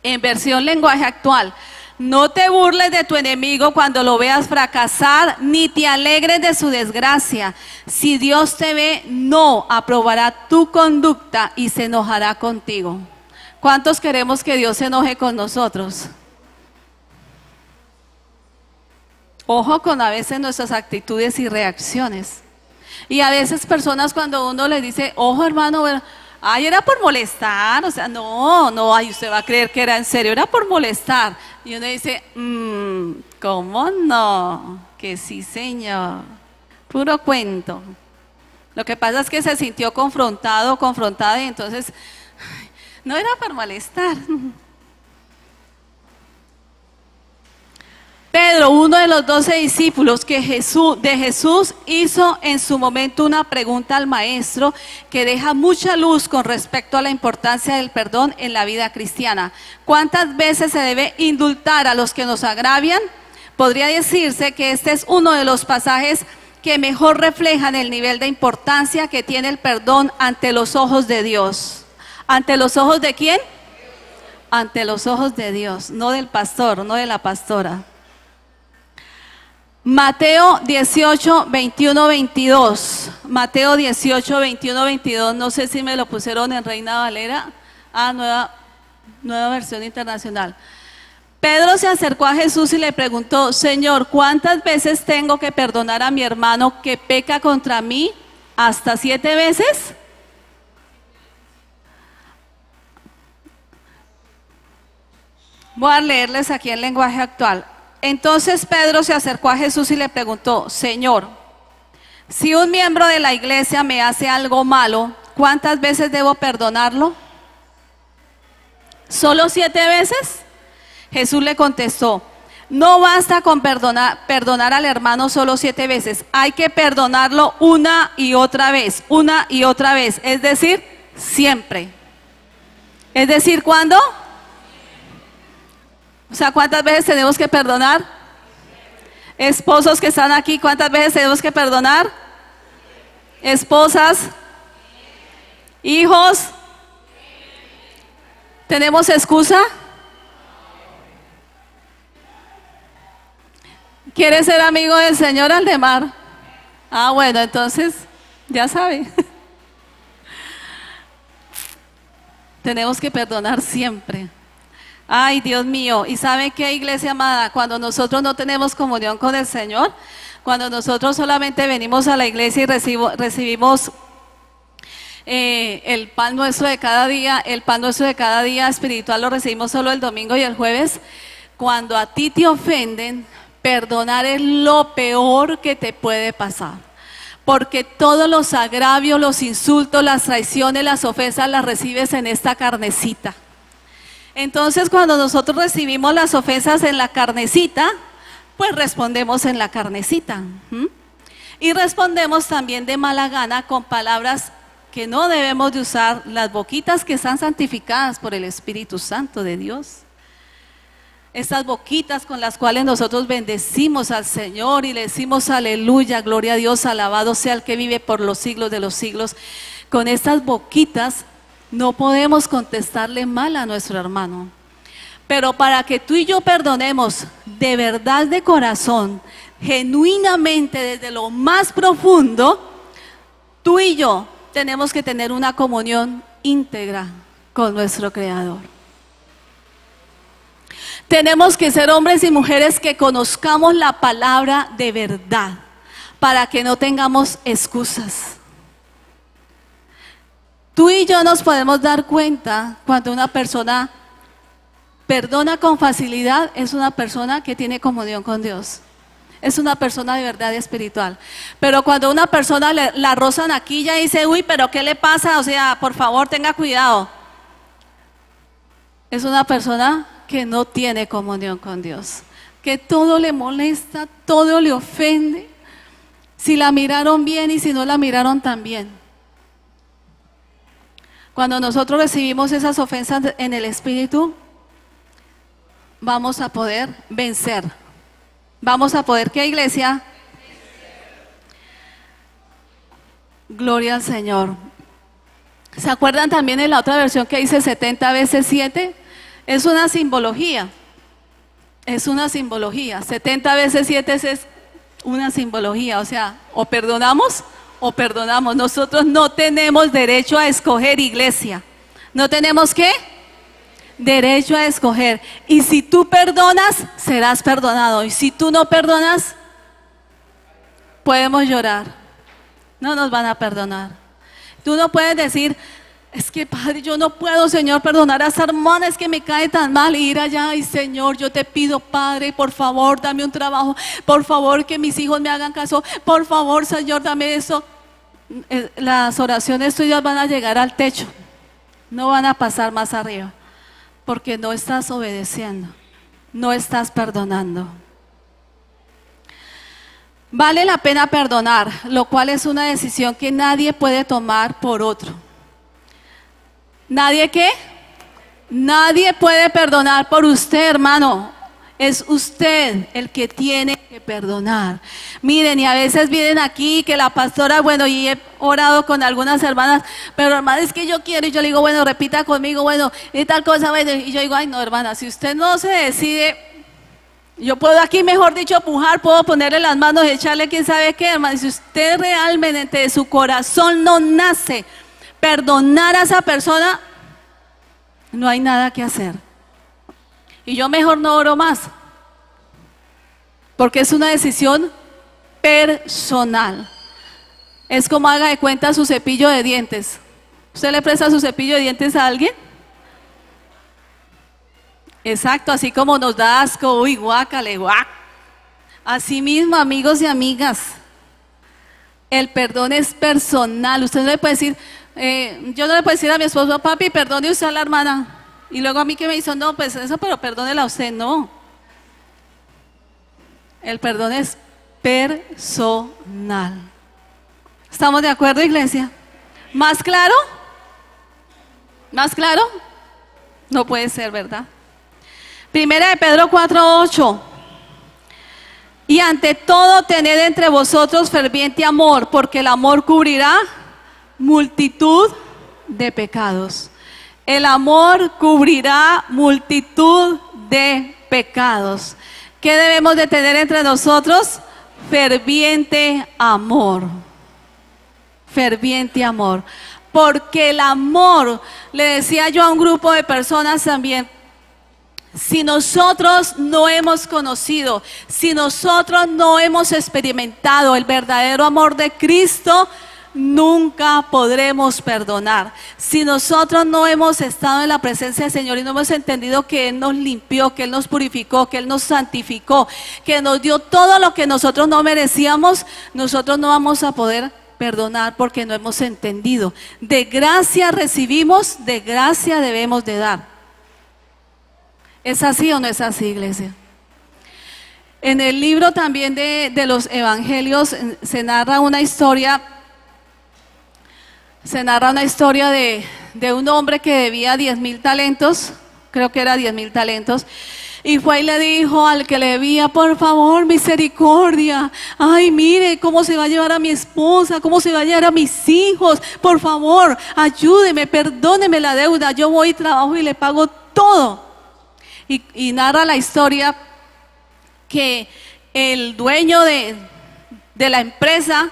Speaker 1: en versión lenguaje actual. No te burles de tu enemigo cuando lo veas fracasar, ni te alegres de su desgracia. Si Dios te ve, no aprobará tu conducta y se enojará contigo. ¿Cuántos queremos que Dios se enoje con nosotros? Ojo con a veces nuestras actitudes y reacciones. Y a veces personas cuando uno les dice, ojo hermano, bueno, ay, era por molestar, o sea, no, ay, usted va a creer que era en serio, era por molestar. Y uno dice, ¿cómo no? Que sí, señor, puro cuento. Lo que pasa es que se sintió confrontado, confrontada, y entonces, no era por molestar. Pedro, uno de los 12 discípulos de Jesús, hizo en su momento una pregunta al maestro que deja mucha luz con respecto a la importancia del perdón en la vida cristiana. ¿Cuántas veces se debe indultar a los que nos agravian? Podría decirse que este es uno de los pasajes que mejor reflejan el nivel de importancia que tiene el perdón ante los ojos de Dios. ¿Ante los ojos de quién? Ante los ojos de Dios, no del pastor, no de la pastora. Mateo 18, 21, 22. Mateo 18, 21, 22. No sé si me lo pusieron en Reina Valera. Nueva versión internacional. Pedro se acercó a Jesús y le preguntó, Señor, ¿cuántas veces tengo que perdonar a mi hermano que peca contra mí? ¿Hasta 7 veces? Voy a leerles aquí en lenguaje actual. Entonces Pedro se acercó a Jesús y le preguntó, Señor, si un miembro de la iglesia me hace algo malo, ¿cuántas veces debo perdonarlo? ¿Solo 7 veces? Jesús le contestó, no basta con perdonar al hermano solo 7 veces, hay que perdonarlo una y otra vez, es decir, siempre. Es decir, ¿cuándo? O sea, ¿cuántas veces tenemos que perdonar? Esposos que están aquí, ¿cuántas veces tenemos que perdonar? Esposas, hijos, ¿tenemos excusa? ¿Quiere ser amigo del Señor Aldemar? Ah, bueno, entonces, ya sabe. Tenemos que perdonar siempre. Ay, Dios mío, ¿y sabe qué, iglesia amada? Cuando nosotros no tenemos comunión con el Señor, cuando nosotros solamente venimos a la iglesia y recibimos el pan nuestro de cada día, el pan nuestro de cada día espiritual lo recibimos solo el domingo y el jueves, cuando a ti te ofenden, perdonar es lo peor que te puede pasar. Porque todos los agravios, los insultos, las traiciones, las ofensas las recibes en esta carnecita. Entonces cuando nosotros recibimos las ofensas en la carnecita, pues respondemos en la carnecita. Y respondemos también de mala gana con palabras que no debemos de usar, las boquitas que están santificadas por el Espíritu Santo de Dios. Estas boquitas con las cuales nosotros bendecimos al Señor y le decimos aleluya, gloria a Dios, alabado sea el que vive por los siglos de los siglos. Con estas boquitas no podemos contestarle mal a nuestro hermano, Pero para que tú y yo perdonemos de verdad, de corazón, genuinamente, desde lo más profundo, tú y yo tenemos que tener una comunión íntegra con nuestro Creador. Tenemos que ser hombres y mujeres que conozcamos la palabra de verdad, para que no tengamos excusas. Tú y yo nos podemos dar cuenta cuando una persona perdona con facilidad, es una persona que tiene comunión con Dios. Es una persona de verdad espiritual. Pero cuando una persona la rozan aquí, ya dice, uy, pero ¿qué le pasa? O sea, por favor, tenga cuidado. Es una persona que no tiene comunión con Dios, que todo le molesta, todo le ofende. Si la miraron bien y si no la miraron tan bien. Cuando nosotros recibimos esas ofensas en el Espíritu, vamos a poder vencer. Vamos a poder, ¿qué, iglesia? Gloria al Señor. ¿Se acuerdan también en la otra versión que dice 70 veces 7? Es una simbología. Es una simbología. 70 veces 7 es una simbología. O sea, o perdonamos o perdonamos. Nosotros no tenemos derecho a escoger, iglesia. ¿No tenemos qué? Derecho a escoger. Y si tú perdonas, serás perdonado. Y si tú no perdonas, podemos llorar. No nos van a perdonar. Tú no puedes decir, es que Padre, yo no puedo, Señor, perdonar a esa hermana, es que me cae tan mal, y ir allá y Señor, yo te pido, Padre, por favor, dame un trabajo, por favor, que mis hijos me hagan caso, por favor, Señor, dame eso. Las oraciones tuyas van a llegar al techo, no van a pasar más arriba, porque no estás obedeciendo, no estás perdonando. Vale la pena perdonar, lo cual es una decisión que nadie puede tomar por otro. ¿Nadie qué? Nadie puede perdonar por usted, hermano. Es usted el que tiene que perdonar. Miren, y a veces vienen aquí que la pastora, bueno, y he orado con algunas hermanas, pero hermana, es que yo quiero, y yo le digo, bueno, repita conmigo, bueno, y tal cosa, bueno, y yo digo, ay no, hermana, si usted no se decide, yo puedo aquí, mejor dicho, pujar, puedo ponerle las manos y echarle quién sabe qué, hermana. Si usted realmente de su corazón no nace perdonar a esa persona, no hay nada que hacer. Y yo mejor no oro más, porque es una decisión personal. Es como haga de cuenta su cepillo de dientes. ¿Usted le presta su cepillo de dientes a alguien? Exacto, así como nos da asco, uy, guácale, guac. Así mismo, amigos y amigas, el perdón es personal. Usted no le puede decir, yo no le puedo decir a mi esposo, papi, perdone usted a la hermana. Y luego a mí que me hizo, no, pues eso, pero perdónela a usted, no. El perdón es personal. ¿Estamos de acuerdo, iglesia? ¿Más claro? ¿Más claro? No puede ser, ¿verdad? Primera de Pedro 4:8. Y ante todo tened entre vosotros ferviente amor, porque el amor cubrirá multitud de pecados. El amor cubrirá multitud de pecados. ¿Qué debemos de tener entre nosotros? Ferviente amor. Ferviente amor. Porque el amor, le decía yo a un grupo de personas también, si nosotros no hemos conocido, si nosotros no hemos experimentado el verdadero amor de Cristo, nunca podremos perdonar. Si nosotros no hemos estado en la presencia del Señor y no hemos entendido que Él nos limpió, que Él nos purificó, que Él nos santificó, que nos dio todo lo que nosotros no merecíamos, nosotros no vamos a poder perdonar porque no hemos entendido. De gracia recibimos, de gracia debemos de dar. ¿Es así o no es así, iglesia? En el libro también de los evangelios se narra una historia. Se narra una historia de un hombre que debía 10,000 talentos, creo que era 10,000 talentos, y fue y le dijo al que le debía, por favor, misericordia, ay, mire cómo se va a llevar a mi esposa, cómo se va a llevar a mis hijos, por favor, ayúdeme, perdóneme la deuda, yo voy y trabajo y le pago todo. y narra la historia que el dueño de la empresa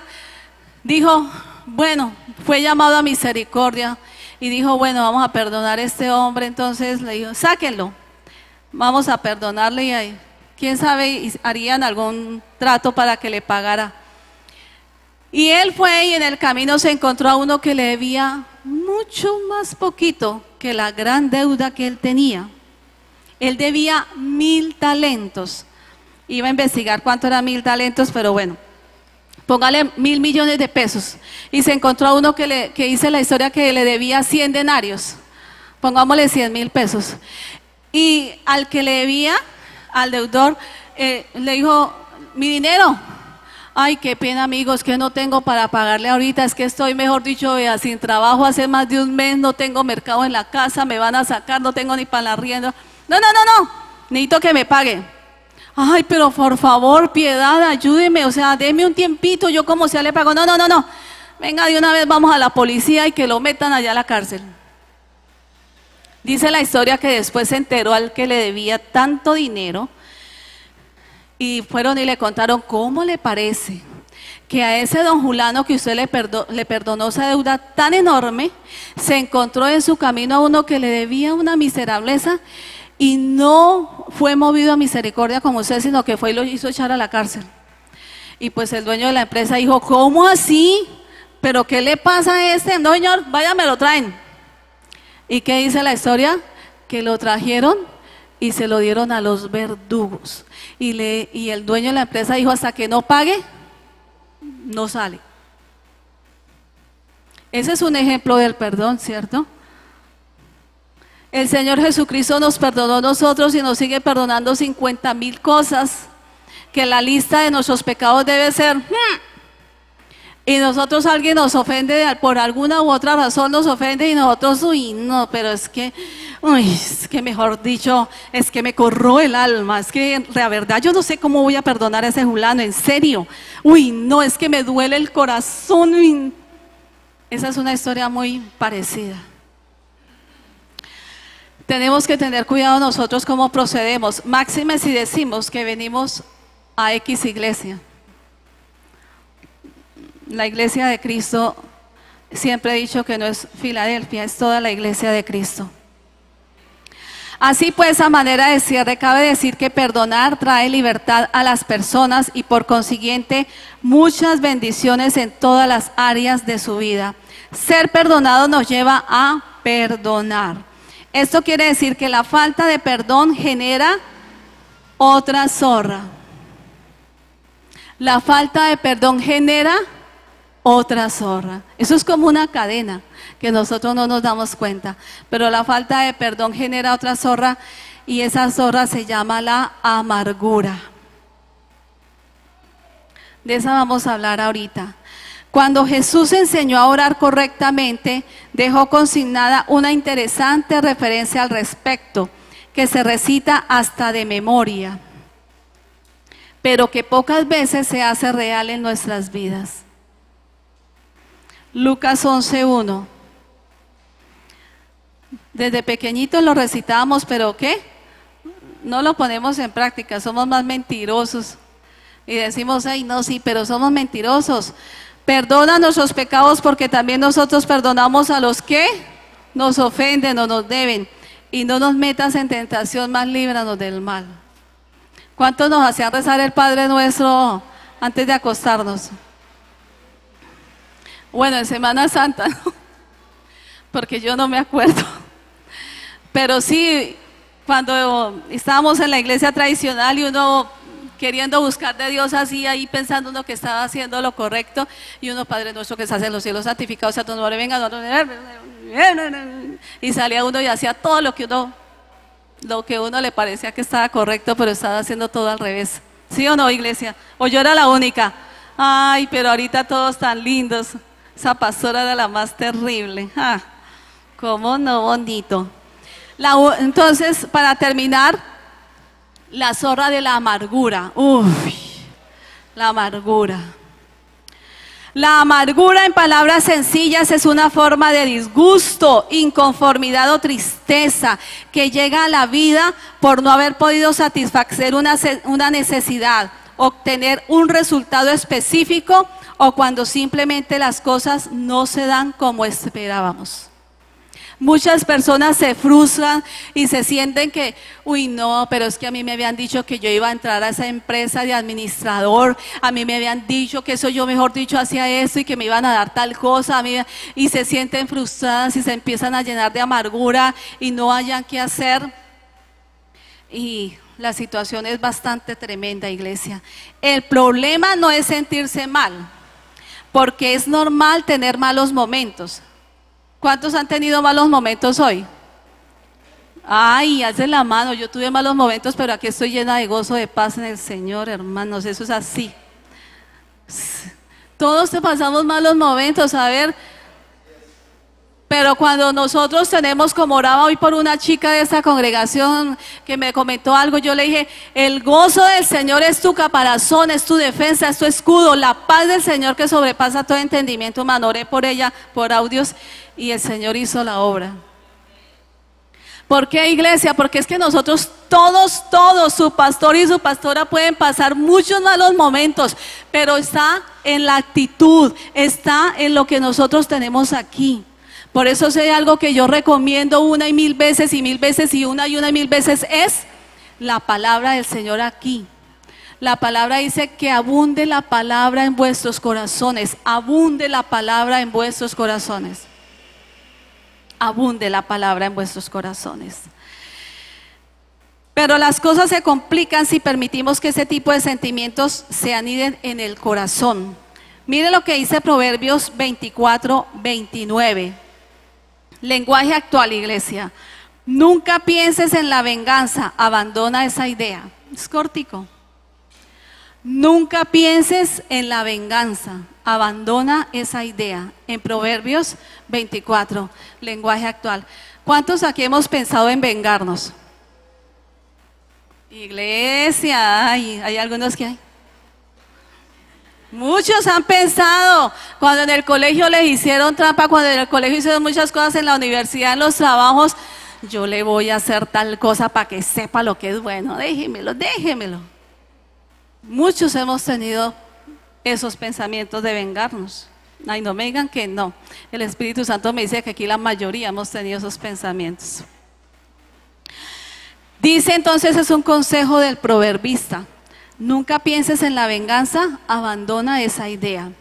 Speaker 1: dijo, bueno, fue llamado a misericordia y dijo, bueno, vamos a perdonar a este hombre. Entonces le dijo, sáquenlo, vamos a perdonarle y ahí, quién sabe, harían algún trato para que le pagara. Y él fue y en el camino se encontró a uno que le debía mucho más poquito que la gran deuda que él tenía. Él debía 1000 talentos. Iba a investigar cuánto eran 1000 talentos, pero bueno, póngale 1.000 millones de pesos. Y se encontró a uno que dice la historia que le debía 100 denarios. Pongámosle 100.000 pesos. Y al que le debía, al deudor, le dijo, mi dinero. Ay, qué pena, amigos, que no tengo para pagarle ahorita, es que estoy, mejor dicho, sin trabajo hace más de un mes, no tengo mercado en la casa, me van a sacar, no tengo ni para la arriendo. No, necesito que me pague. Ay, pero por favor, piedad, ayúdeme, o sea, deme un tiempito, yo como sea le pago. No, venga, de una vez vamos a la policía y que lo metan allá a la cárcel. Dice la historia que después se enteró al que le debía tanto dinero y fueron y le contaron, ¿cómo le parece que a ese don Julano que usted le perdonó esa deuda tan enorme, se encontró en su camino a uno que le debía una miserableza y no fue movido a misericordia como usted, sino que fue y lo hizo echar a la cárcel? Y pues el dueño de la empresa dijo, ¿cómo así? ¿Pero qué le pasa a este? No, señor, vaya, me lo traen. ¿Y qué dice la historia? Que lo trajeron y se lo dieron a los verdugos. Y el dueño de la empresa dijo, hasta que no pague, no sale. Ese es un ejemplo del perdón, ¿cierto? El Señor Jesucristo nos perdonó a nosotros y nos sigue perdonando 50.000 cosas, que la lista de nuestros pecados debe ser, y nosotros, alguien nos ofende por alguna u otra razón, nos ofende y nosotros, uy, no, pero es que mejor dicho, es que me corroe el alma, es que la verdad yo no sé cómo voy a perdonar a ese fulano, en serio, uy, no, es que me duele el corazón, uy. Esa es una historia muy parecida. Tenemos que tener cuidado nosotros cómo procedemos, máxime si decimos que venimos a X iglesia. La iglesia de Cristo, siempre he dicho que no es Filadelfia, es toda la iglesia de Cristo. Así pues, a manera de cierre, cabe decir que perdonar trae libertad a las personas y por consiguiente muchas bendiciones en todas las áreas de su vida. Ser perdonado nos lleva a perdonar. Esto quiere decir que la falta de perdón genera otra zorra. La falta de perdón genera otra zorra. Eso es como una cadena que nosotros no nos damos cuenta, pero la falta de perdón genera otra zorra y esa zorra se llama la amargura. De esa vamos a hablar ahorita. Cuando Jesús enseñó a orar correctamente, dejó consignada una interesante referencia al respecto, que se recita hasta de memoria, pero que pocas veces se hace real en nuestras vidas. Lucas 11:1. Desde pequeñitos lo recitábamos, pero ¿qué? No lo ponemos en práctica, somos más mentirosos. Y decimos, ay, no, sí, pero somos mentirosos. Perdona nuestros pecados porque también nosotros perdonamos a los que nos ofenden o nos deben. Y no nos metas en tentación, más líbranos del mal. ¿Cuántos nos hacían rezar el Padre Nuestro antes de acostarnos? Bueno, en Semana Santa, ¿no? Porque yo no me acuerdo. Pero sí, cuando estábamos en la iglesia tradicional y uno queriendo buscar de Dios así, ahí pensando uno que estaba haciendo lo correcto, y uno, Padre Nuestro que estás en los cielos, santificado sea tu nombre, venga, y salía uno y hacía todo lo que uno le parecía que estaba correcto, pero estaba haciendo todo al revés. ¿Sí o no, iglesia? O yo era la única. Ay, pero ahorita todos tan lindos. Esa pastora era la más terrible. Ah, cómo no, bonito. Entonces, para terminar, la zorra de la amargura. Uy, la amargura. La amargura, en palabras sencillas, es una forma de disgusto, inconformidad o tristeza que llega a la vida por no haber podido satisfacer una necesidad, obtener un resultado específico o cuando simplemente las cosas no se dan como esperábamos. Muchas personas se frustran y se sienten que, uy no, pero es que a mí me habían dicho que yo iba a entrar a esa empresa de administrador, a mí me habían dicho que eso yo mejor dicho hacía eso y que me iban a dar tal cosa, y se sienten frustradas y se empiezan a llenar de amargura y no hayan qué hacer. Y la situación es bastante tremenda, iglesia. El problema no es sentirse mal, porque es normal tener malos momentos. ¿Cuántos han tenido malos momentos hoy? Ay, hacen la mano, yo tuve malos momentos, pero aquí estoy llena de gozo, de paz en el Señor, hermanos, eso es así. Todos te pasamos malos momentos, a ver, pero cuando nosotros tenemos, como oraba hoy por una chica de esta congregación que me comentó algo, yo le dije, el gozo del Señor es tu caparazón, es tu defensa, es tu escudo, la paz del Señor que sobrepasa todo entendimiento humano. Oré por ella, por audios, y el Señor hizo la obra. ¿Por qué, iglesia? Porque es que nosotros todos, su pastor y su pastora pueden pasar muchos malos momentos, pero está en la actitud, está en lo que nosotros tenemos aquí. Por eso si hay algo que yo recomiendo una y mil veces y mil veces y una y mil veces es la palabra del Señor aquí. La palabra dice que abunde la palabra en vuestros corazones, abunde la palabra en vuestros corazones. Abunde la palabra en vuestros corazones. Pero las cosas se complican si permitimos que ese tipo de sentimientos se aniden en el corazón. Mire lo que dice Proverbios 24:29. Lenguaje actual, iglesia. Nunca pienses en la venganza, abandona esa idea. Es cortico. Nunca pienses en la venganza, abandona esa idea. En Proverbios 24, lenguaje actual. ¿Cuántos aquí hemos pensado en vengarnos? Iglesia, hay algunos que hay. Muchos han pensado, cuando en el colegio les hicieron trampa, cuando en el colegio hicieron muchas cosas, en la universidad, en los trabajos, yo le voy a hacer tal cosa para que sepa lo que es bueno, déjemelo. Muchos hemos tenido esos pensamientos de vengarnos. Ay, no me digan que no. El Espíritu Santo me dice que aquí la mayoría hemos tenido esos pensamientos. Dice entonces, es un consejo del proverbista. Nunca pienses en la venganza, abandona esa idea.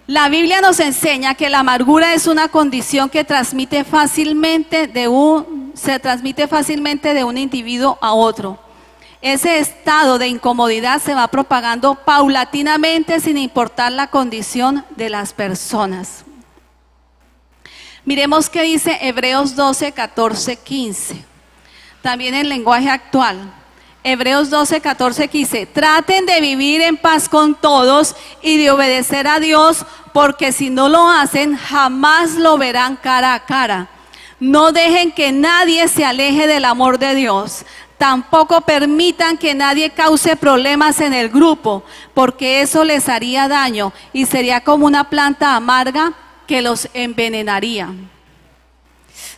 Speaker 1: La Biblia nos enseña que la amargura es una condición que se transmite fácilmente de un individuo a otro. Ese estado de incomodidad se va propagando paulatinamente sin importar la condición de las personas. Miremos qué dice Hebreos 12, 14, 15. También en lenguaje actual. Hebreos 12, 14, 15. Traten de vivir en paz con todos y de obedecer a Dios, porque si no lo hacen, jamás lo verán cara a cara. No dejen que nadie se aleje del amor de Dios. Tampoco permitan que nadie cause problemas en el grupo, porque eso les haría daño y sería como una planta amarga que los envenenaría.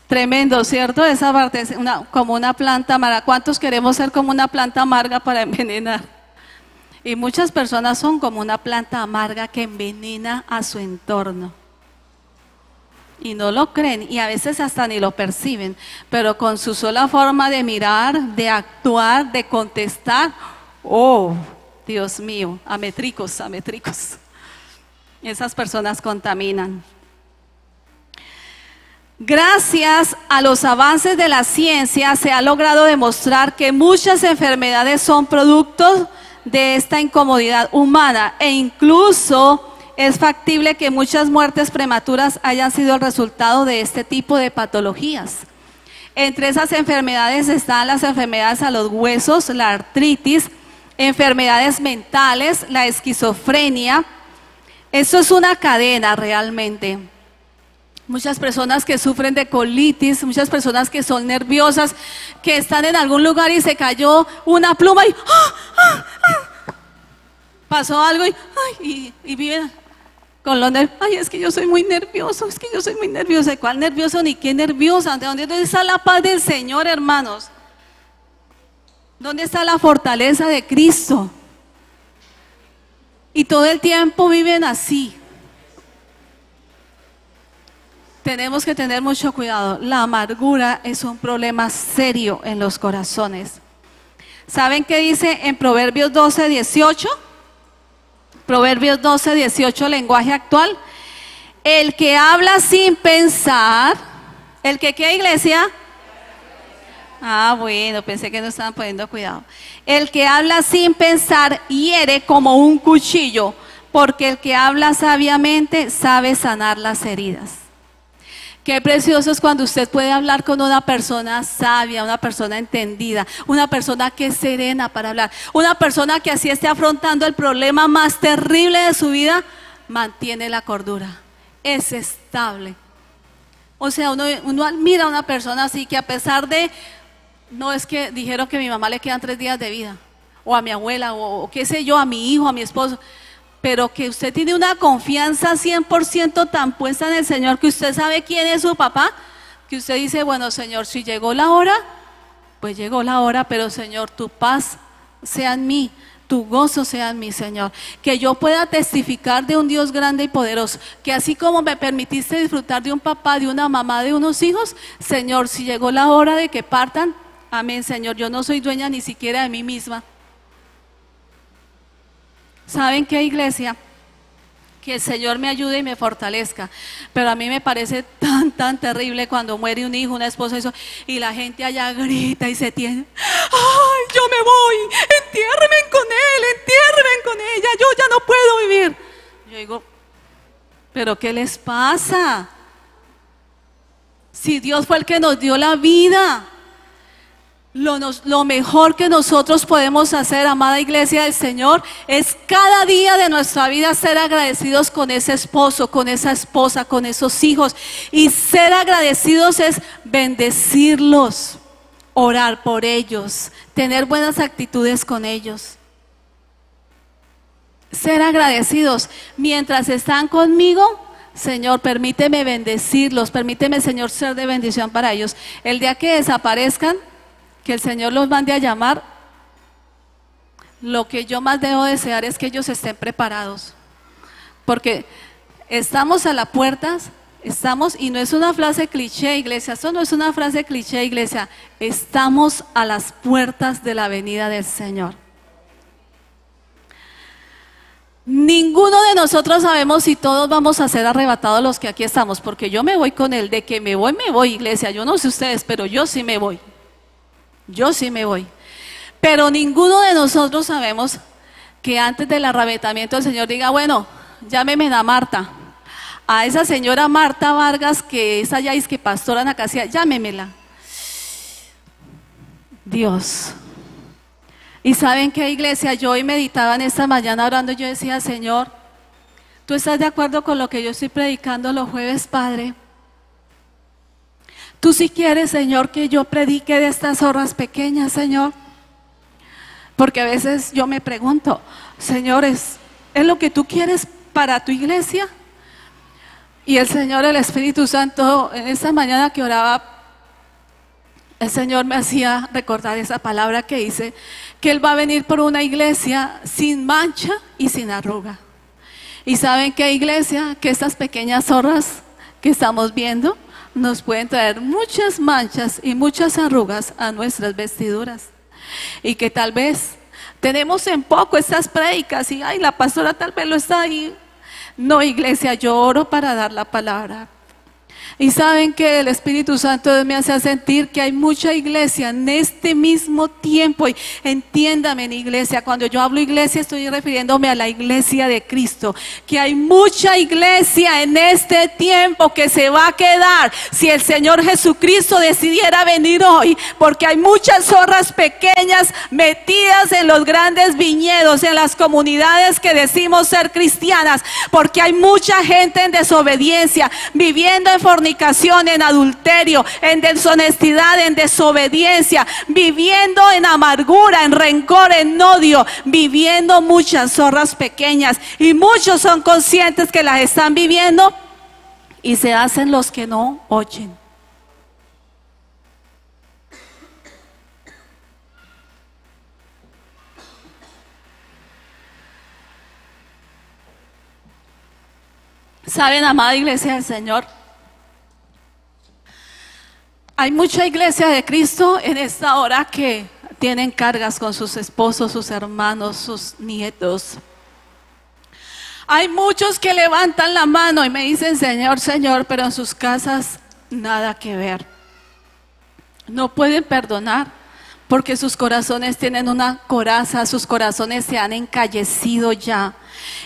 Speaker 1: Tremendo, ¿cierto? Esa parte es como una planta amarga. ¿Cuántos queremos ser como una planta amarga para envenenar? Y muchas personas son como una planta amarga que envenena a su entorno. Y no lo creen, y a veces hasta ni lo perciben, pero con su sola forma de mirar, de actuar, de contestar, oh, Dios mío, amétricos. Esas personas contaminan. Gracias a los avances de la ciencia se ha logrado demostrar que muchas enfermedades son productos de esta incomodidad humana, e incluso es factible que muchas muertes prematuras hayan sido el resultado de este tipo de patologías. Entre esas enfermedades están las enfermedades a los huesos, la artritis, enfermedades mentales, la esquizofrenia. Eso es una cadena realmente. Muchas personas que sufren de colitis, muchas personas que son nerviosas, que están en algún lugar y se cayó una pluma y pasó algo y viven con los nervios. Ay, es que yo soy muy nervioso, es que yo soy muy nerviosa. ¿Cuál nervioso ni qué nerviosa? ¿Dónde está la paz del Señor, hermanos? ¿Dónde está la fortaleza de Cristo? Y todo el tiempo viven así. Tenemos que tener mucho cuidado. La amargura es un problema serio en los corazones. ¿Saben qué dice en Proverbios 12:18? Proverbios 12:18, lenguaje actual. El que habla sin pensar, ¿el que qué, iglesia? Ah, bueno, pensé que no estaban poniendo cuidado. El que habla sin pensar hiere como un cuchillo, porque el que habla sabiamente sabe sanar las heridas. Qué precioso es cuando usted puede hablar con una persona sabia, una persona entendida, una persona que es serena para hablar, una persona que así esté afrontando el problema más terrible de su vida, mantiene la cordura, es estable. O sea, uno admira a una persona así que a pesar de, no es que dijeron que a mi mamá le quedan 3 días de vida, o a mi abuela, o qué sé yo, a mi hijo, a mi esposo, pero que usted tiene una confianza 100% tan puesta en el Señor, que usted sabe quién es su papá, que usted dice, bueno, Señor, si llegó la hora, pues llegó la hora, pero Señor, tu paz sea en mí, tu gozo sea en mí, Señor. Que yo pueda testificar de un Dios grande y poderoso, que así como me permitiste disfrutar de un papá, de una mamá, de unos hijos, Señor, si llegó la hora de que partan, amén, Señor, yo no soy dueña ni siquiera de mí misma. ¿Saben qué, iglesia? Que el Señor me ayude y me fortalezca. Pero a mí me parece tan terrible cuando muere un hijo, una esposa, eso, y la gente allá grita y se tiene. ¡Ay, yo me voy! ¡Entiérrenme con él! ¡Entiérrenme con ella! ¡Yo ya no puedo vivir! Yo digo, ¿pero qué les pasa? Si Dios fue el que nos dio la vida. Lo mejor que nosotros podemos hacer, amada iglesia del Señor, es cada día de nuestra vida ser agradecidos con ese esposo, con esa esposa, con esos hijos. Y ser agradecidos es bendecirlos, orar por ellos, tener buenas actitudes con ellos. Ser agradecidos. Mientras están conmigo, Señor, permíteme bendecirlos, permíteme, Señor, ser de bendición para ellos. El día que desaparezcan, que el Señor los mande a llamar, lo que yo más debo desear es que ellos estén preparados, porque estamos a las puertas, y no es una frase cliché, iglesia, esto no es una frase cliché, iglesia, estamos a las puertas de la venida del Señor. Ninguno de nosotros sabemos si todos vamos a ser arrebatados los que aquí estamos, porque yo me voy con él, de que me voy, iglesia, yo no sé ustedes, pero yo sí me voy. Yo sí me voy. Pero ninguno de nosotros sabemos que antes del arrebatamiento el Señor diga, bueno, llámeme a Marta. A esa señora Marta Vargas, que es allá, es que pastora en Acacia, llámemela. Dios. Y ¿saben qué, iglesia? Yo hoy meditaba en esta mañana orando, yo decía, Señor, ¿tú estás de acuerdo con lo que yo estoy predicando los jueves, Padre? Tú sí quieres, Señor, que yo predique de estas zorras pequeñas, Señor. Porque a veces yo me pregunto, Señor, ¿es lo que tú quieres para tu iglesia? Y el Señor, el Espíritu Santo, en esta mañana que oraba, el Señor me hacía recordar esa palabra que dice, que Él va a venir por una iglesia sin mancha y sin arruga. Y ¿saben qué, iglesia? Que estas pequeñas zorras que estamos viendo nos pueden traer muchas manchas y muchas arrugas a nuestras vestiduras, y que tal vez tenemos en poco estas prédicas y ay, la pastora tal vez lo está ahí. No, iglesia, yo oro para dar la palabra. Y saben que el Espíritu Santo me hace sentir que hay mucha iglesia en este mismo tiempo. Y entiéndame, en iglesia, cuando yo hablo iglesia estoy refiriéndome a la iglesia de Cristo. Que hay mucha iglesia en este tiempo que se va a quedar si el Señor Jesucristo decidiera venir hoy. Porque hay muchas zorras pequeñas metidas en los grandes viñedos, en las comunidades que decimos ser cristianas. Porque hay mucha gente en desobediencia, viviendo en fornicación, fornicación, en adulterio, en deshonestidad, en desobediencia, viviendo en amargura, en rencor, en odio, viviendo muchas zorras pequeñas. Y muchos son conscientes que las están viviendo y se hacen los que no oyen. ¿Saben, amada iglesia del Señor? Hay mucha iglesia de Cristo en esta hora que tienen cargas con sus esposos, sus hermanos, sus nietos. Hay muchos que levantan la mano y me dicen, Señor, Señor, pero en sus casas nada que ver. No pueden perdonar porque sus corazones tienen una coraza, sus corazones se han encallecido ya.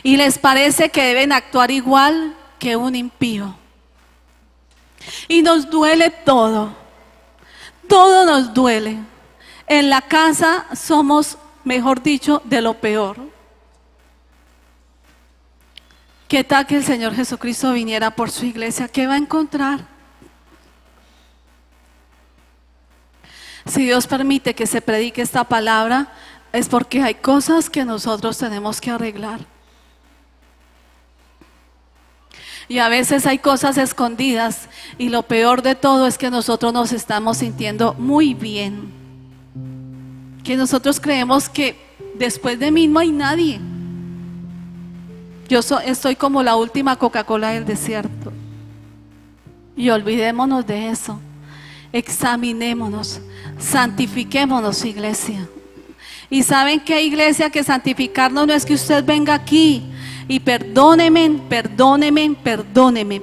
Speaker 1: Y les parece que deben actuar igual que un impío. Y nos duele todo. Todo nos duele. En la casa somos, mejor dicho, de lo peor. ¿Qué tal que el Señor Jesucristo viniera por su iglesia? ¿Qué va a encontrar? Si Dios permite que se predique esta palabra, es porque hay cosas que nosotros tenemos que arreglar. Y a veces hay cosas escondidas y lo peor de todo es que nosotros nos estamos sintiendo muy bien. Que nosotros creemos que después de mí no hay nadie. Yo estoy como la última Coca-Cola del desierto. Y olvidémonos de eso. Examinémonos, santifiquémonos, iglesia. Y ¿saben qué, iglesia? Que santificarnos no es que usted venga aquí y perdóneme,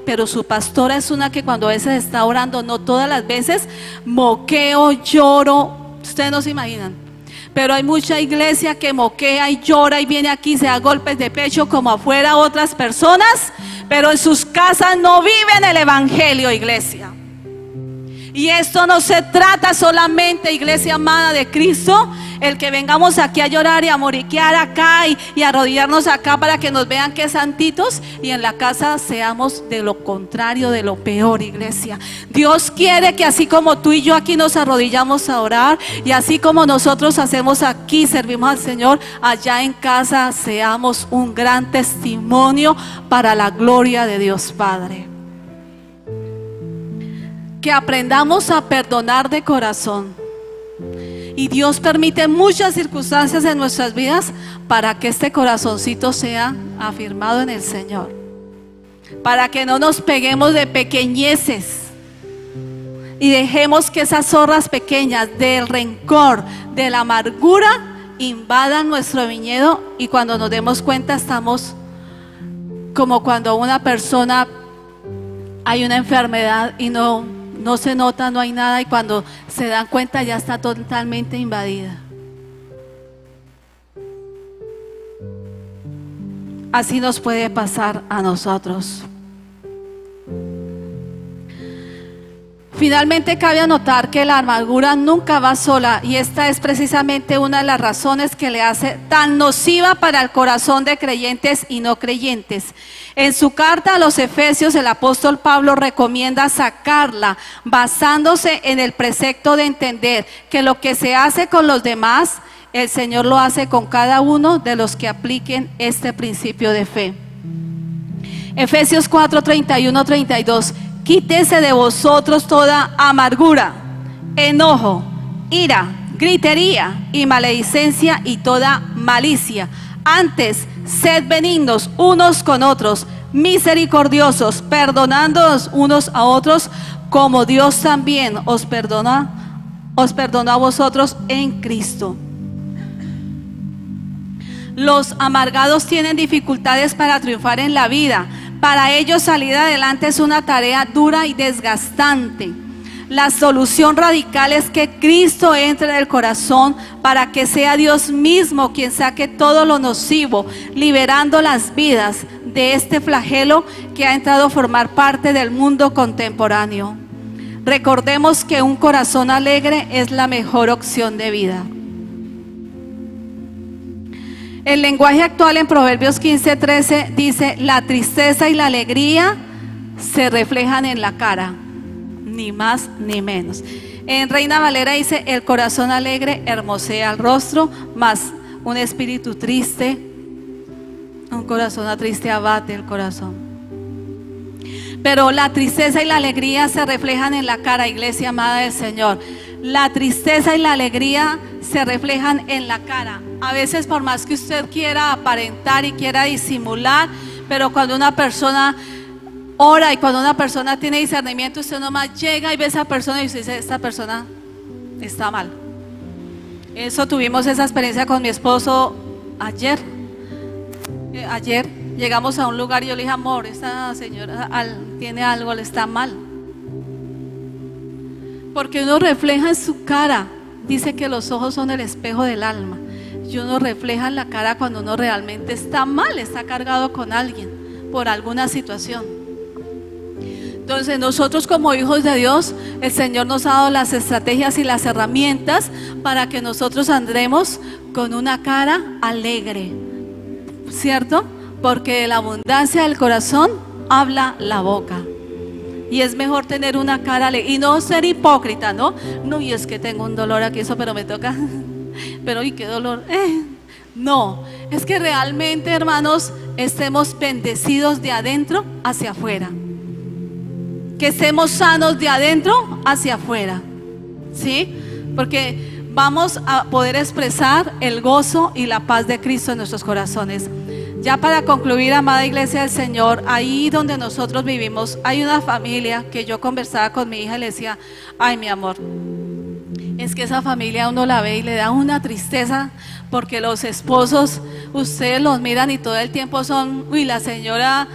Speaker 1: pero su pastora es una que cuando a veces está orando, no todas las veces, moqueo, lloro, ustedes no se imaginan. Pero hay mucha iglesia que moquea y llora y viene aquí y se da golpes de pecho como afuera otras personas, pero en sus casas no viven el evangelio, iglesia. Y esto no se trata solamente, iglesia amada de Cristo, el que vengamos aquí a llorar y a moriquear acá y a arrodillarnos acá para que nos vean que santitos, y en la casa seamos de lo contrario, de lo peor, iglesia. Dios quiere que así como tú y yo aquí nos arrodillamos a orar, y así como nosotros hacemos aquí, servimos al Señor, allá en casa seamos un gran testimonio para la gloria de Dios Padre. Que aprendamos a perdonar de corazón. Y Dios permite muchas circunstancias en nuestras vidas para que este corazoncito sea afirmado en el Señor. Para que no nos peguemos de pequeñeces y dejemos que esas zorras pequeñas del rencor, de la amargura, invadan nuestro viñedo, y cuando nos demos cuenta estamos como cuando una persona hay una enfermedad y no se nota, no hay nada, y cuando se dan cuenta ya está totalmente invadida. Así nos puede pasar a nosotros. Finalmente cabe anotar que la amargura nunca va sola, y esta es precisamente una de las razones que le hace tan nociva para el corazón de creyentes y no creyentes. En su carta a los Efesios, el apóstol Pablo recomienda sacarla basándose en el precepto de entender que lo que se hace con los demás, el Señor lo hace con cada uno de los que apliquen este principio de fe. Efesios 4, 31, 32. Quítese de vosotros toda amargura, enojo, ira, gritería y maledicencia y toda malicia. Antes, sed benignos unos con otros, misericordiosos, perdonándoos unos a otros, como Dios también os perdonó a vosotros en Cristo. Los amargados tienen dificultades para triunfar en la vida. Para ellos salir adelante es una tarea dura y desgastante. La solución radical es que Cristo entre en el corazón para que sea Dios mismo quien saque todo lo nocivo, liberando las vidas de este flagelo que ha entrado a formar parte del mundo contemporáneo. Recordemos que un corazón alegre es la mejor opción de vida. El lenguaje actual en Proverbios 15:13 dice: la tristeza y la alegría se reflejan en la cara, ni más ni menos. En Reina Valera dice: el corazón alegre hermosea el rostro, mas un espíritu triste, un corazón triste abate el corazón. Pero la tristeza y la alegría se reflejan en la cara, iglesia amada del Señor. La tristeza y la alegría se reflejan en la cara. A veces, por más que usted quiera aparentar y quiera disimular, pero cuando una persona ora y cuando una persona tiene discernimiento, usted nomás llega y ve a esa persona y usted dice: esta persona está mal. Eso tuvimos esa experiencia con mi esposo ayer. Ayer llegamos a un lugar y yo le dije: amor, esta señora tiene algo, le está mal. Porque uno refleja en su cara. Dice que los ojos son el espejo del alma. Y uno refleja en la cara cuando uno realmente está mal, está cargado con alguien por alguna situación. Entonces nosotros, como hijos de Dios, el Señor nos ha dado las estrategias y las herramientas para que nosotros andremos con una cara alegre, ¿cierto? Porque de la abundancia del corazón habla la boca. Y es mejor tener una cara alegre y no ser hipócrita, ¿no? No, y es que tengo un dolor aquí, eso, pero me toca. Pero, ¿y qué dolor? No, es que realmente, hermanos, estemos bendecidos de adentro hacia afuera. Que estemos sanos de adentro hacia afuera, ¿sí? Porque vamos a poder expresar el gozo y la paz de Cristo en nuestros corazones. Ya para concluir, amada iglesia del Señor, ahí donde nosotros vivimos, hay una familia que yo conversaba con mi hija y le decía: ay, mi amor, es que esa familia uno la ve y le da una tristeza, porque los esposos, ustedes los miran y todo el tiempo son, uy, la señora,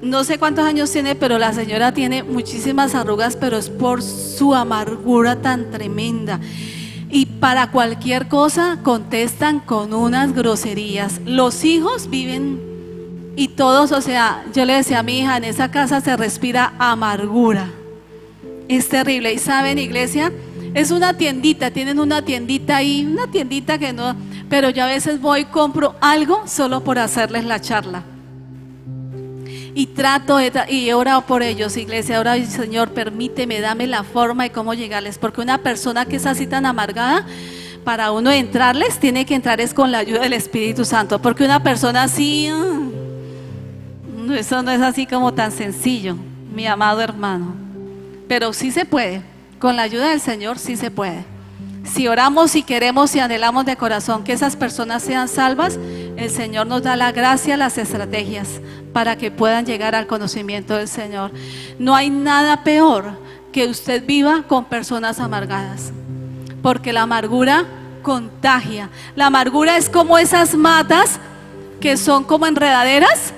Speaker 1: no sé cuántos años tiene, pero la señora tiene muchísimas arrugas, pero es por su amargura tan tremenda. Y para cualquier cosa contestan con unas groserías. Los hijos viven y todos, o sea, yo le decía a mi hija: en esa casa se respira amargura. Es terrible. Y saben, iglesia, es una tiendita, tienen una tiendita ahí, una tiendita que no, pero yo a veces voy y compro algo solo por hacerles la charla. Y trato y he orado por ellos, iglesia. Ahora, Señor, permíteme, dame la forma de cómo llegarles, porque una persona que es así tan amargada, para uno entrarles, tiene que entrar es con la ayuda del Espíritu Santo, porque una persona así, eso no es así como tan sencillo, mi amado hermano. Pero sí se puede, con la ayuda del Señor sí se puede. Si oramos y queremos y anhelamos de corazón que esas personas sean salvas, el Señor nos da la gracia, las estrategias para que puedan llegar al conocimiento del Señor. No hay nada peor que usted viva con personas amargadas, porque la amargura contagia. La amargura es como esas matas que son como enredaderas,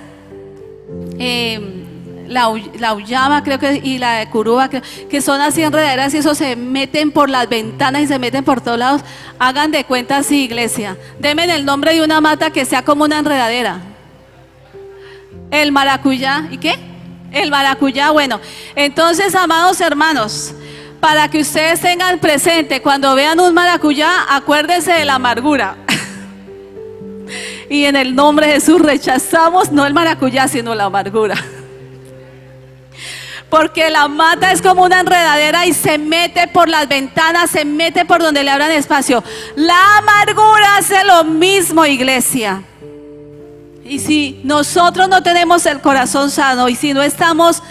Speaker 1: la uyama creo que, y la de curuba que son así enredaderas, y eso se meten por las ventanas y se meten por todos lados. Hagan de cuenta así, iglesia, denme el nombre de una mata que sea como una enredadera. El maracuyá. ¿Y qué? El maracuyá. Bueno, entonces, amados hermanos, para que ustedes tengan presente, cuando vean un maracuyá, acuérdense de la amargura. Y en el nombre de Jesús rechazamos no el maracuyá, sino la amargura. Porque la mata es como una enredadera y se mete por las ventanas, se mete por donde le abran espacio. La amargura hace lo mismo, iglesia. Y si nosotros no tenemos el corazón sano y si no estamos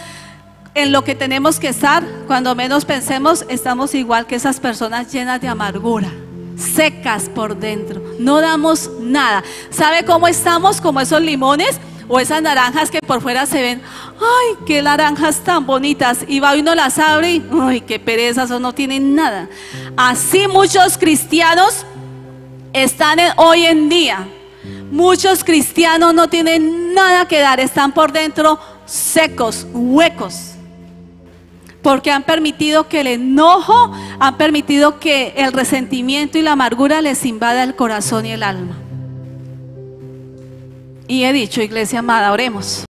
Speaker 1: en lo que tenemos que estar, cuando menos pensemos, estamos igual que esas personas llenas de amargura, secas por dentro, no damos nada. ¿Sabe cómo estamos? Como esos limones o esas naranjas que por fuera se ven, ay, qué naranjas tan bonitas, y va y uno las abre y, ay, qué pereza, eso no tienen nada. Así muchos cristianos están hoy en día. Muchos cristianos no tienen nada que dar, están por dentro secos, huecos, porque han permitido que el enojo, han permitido que el resentimiento y la amargura les invada el corazón y el alma. Y he dicho, iglesia amada, oremos.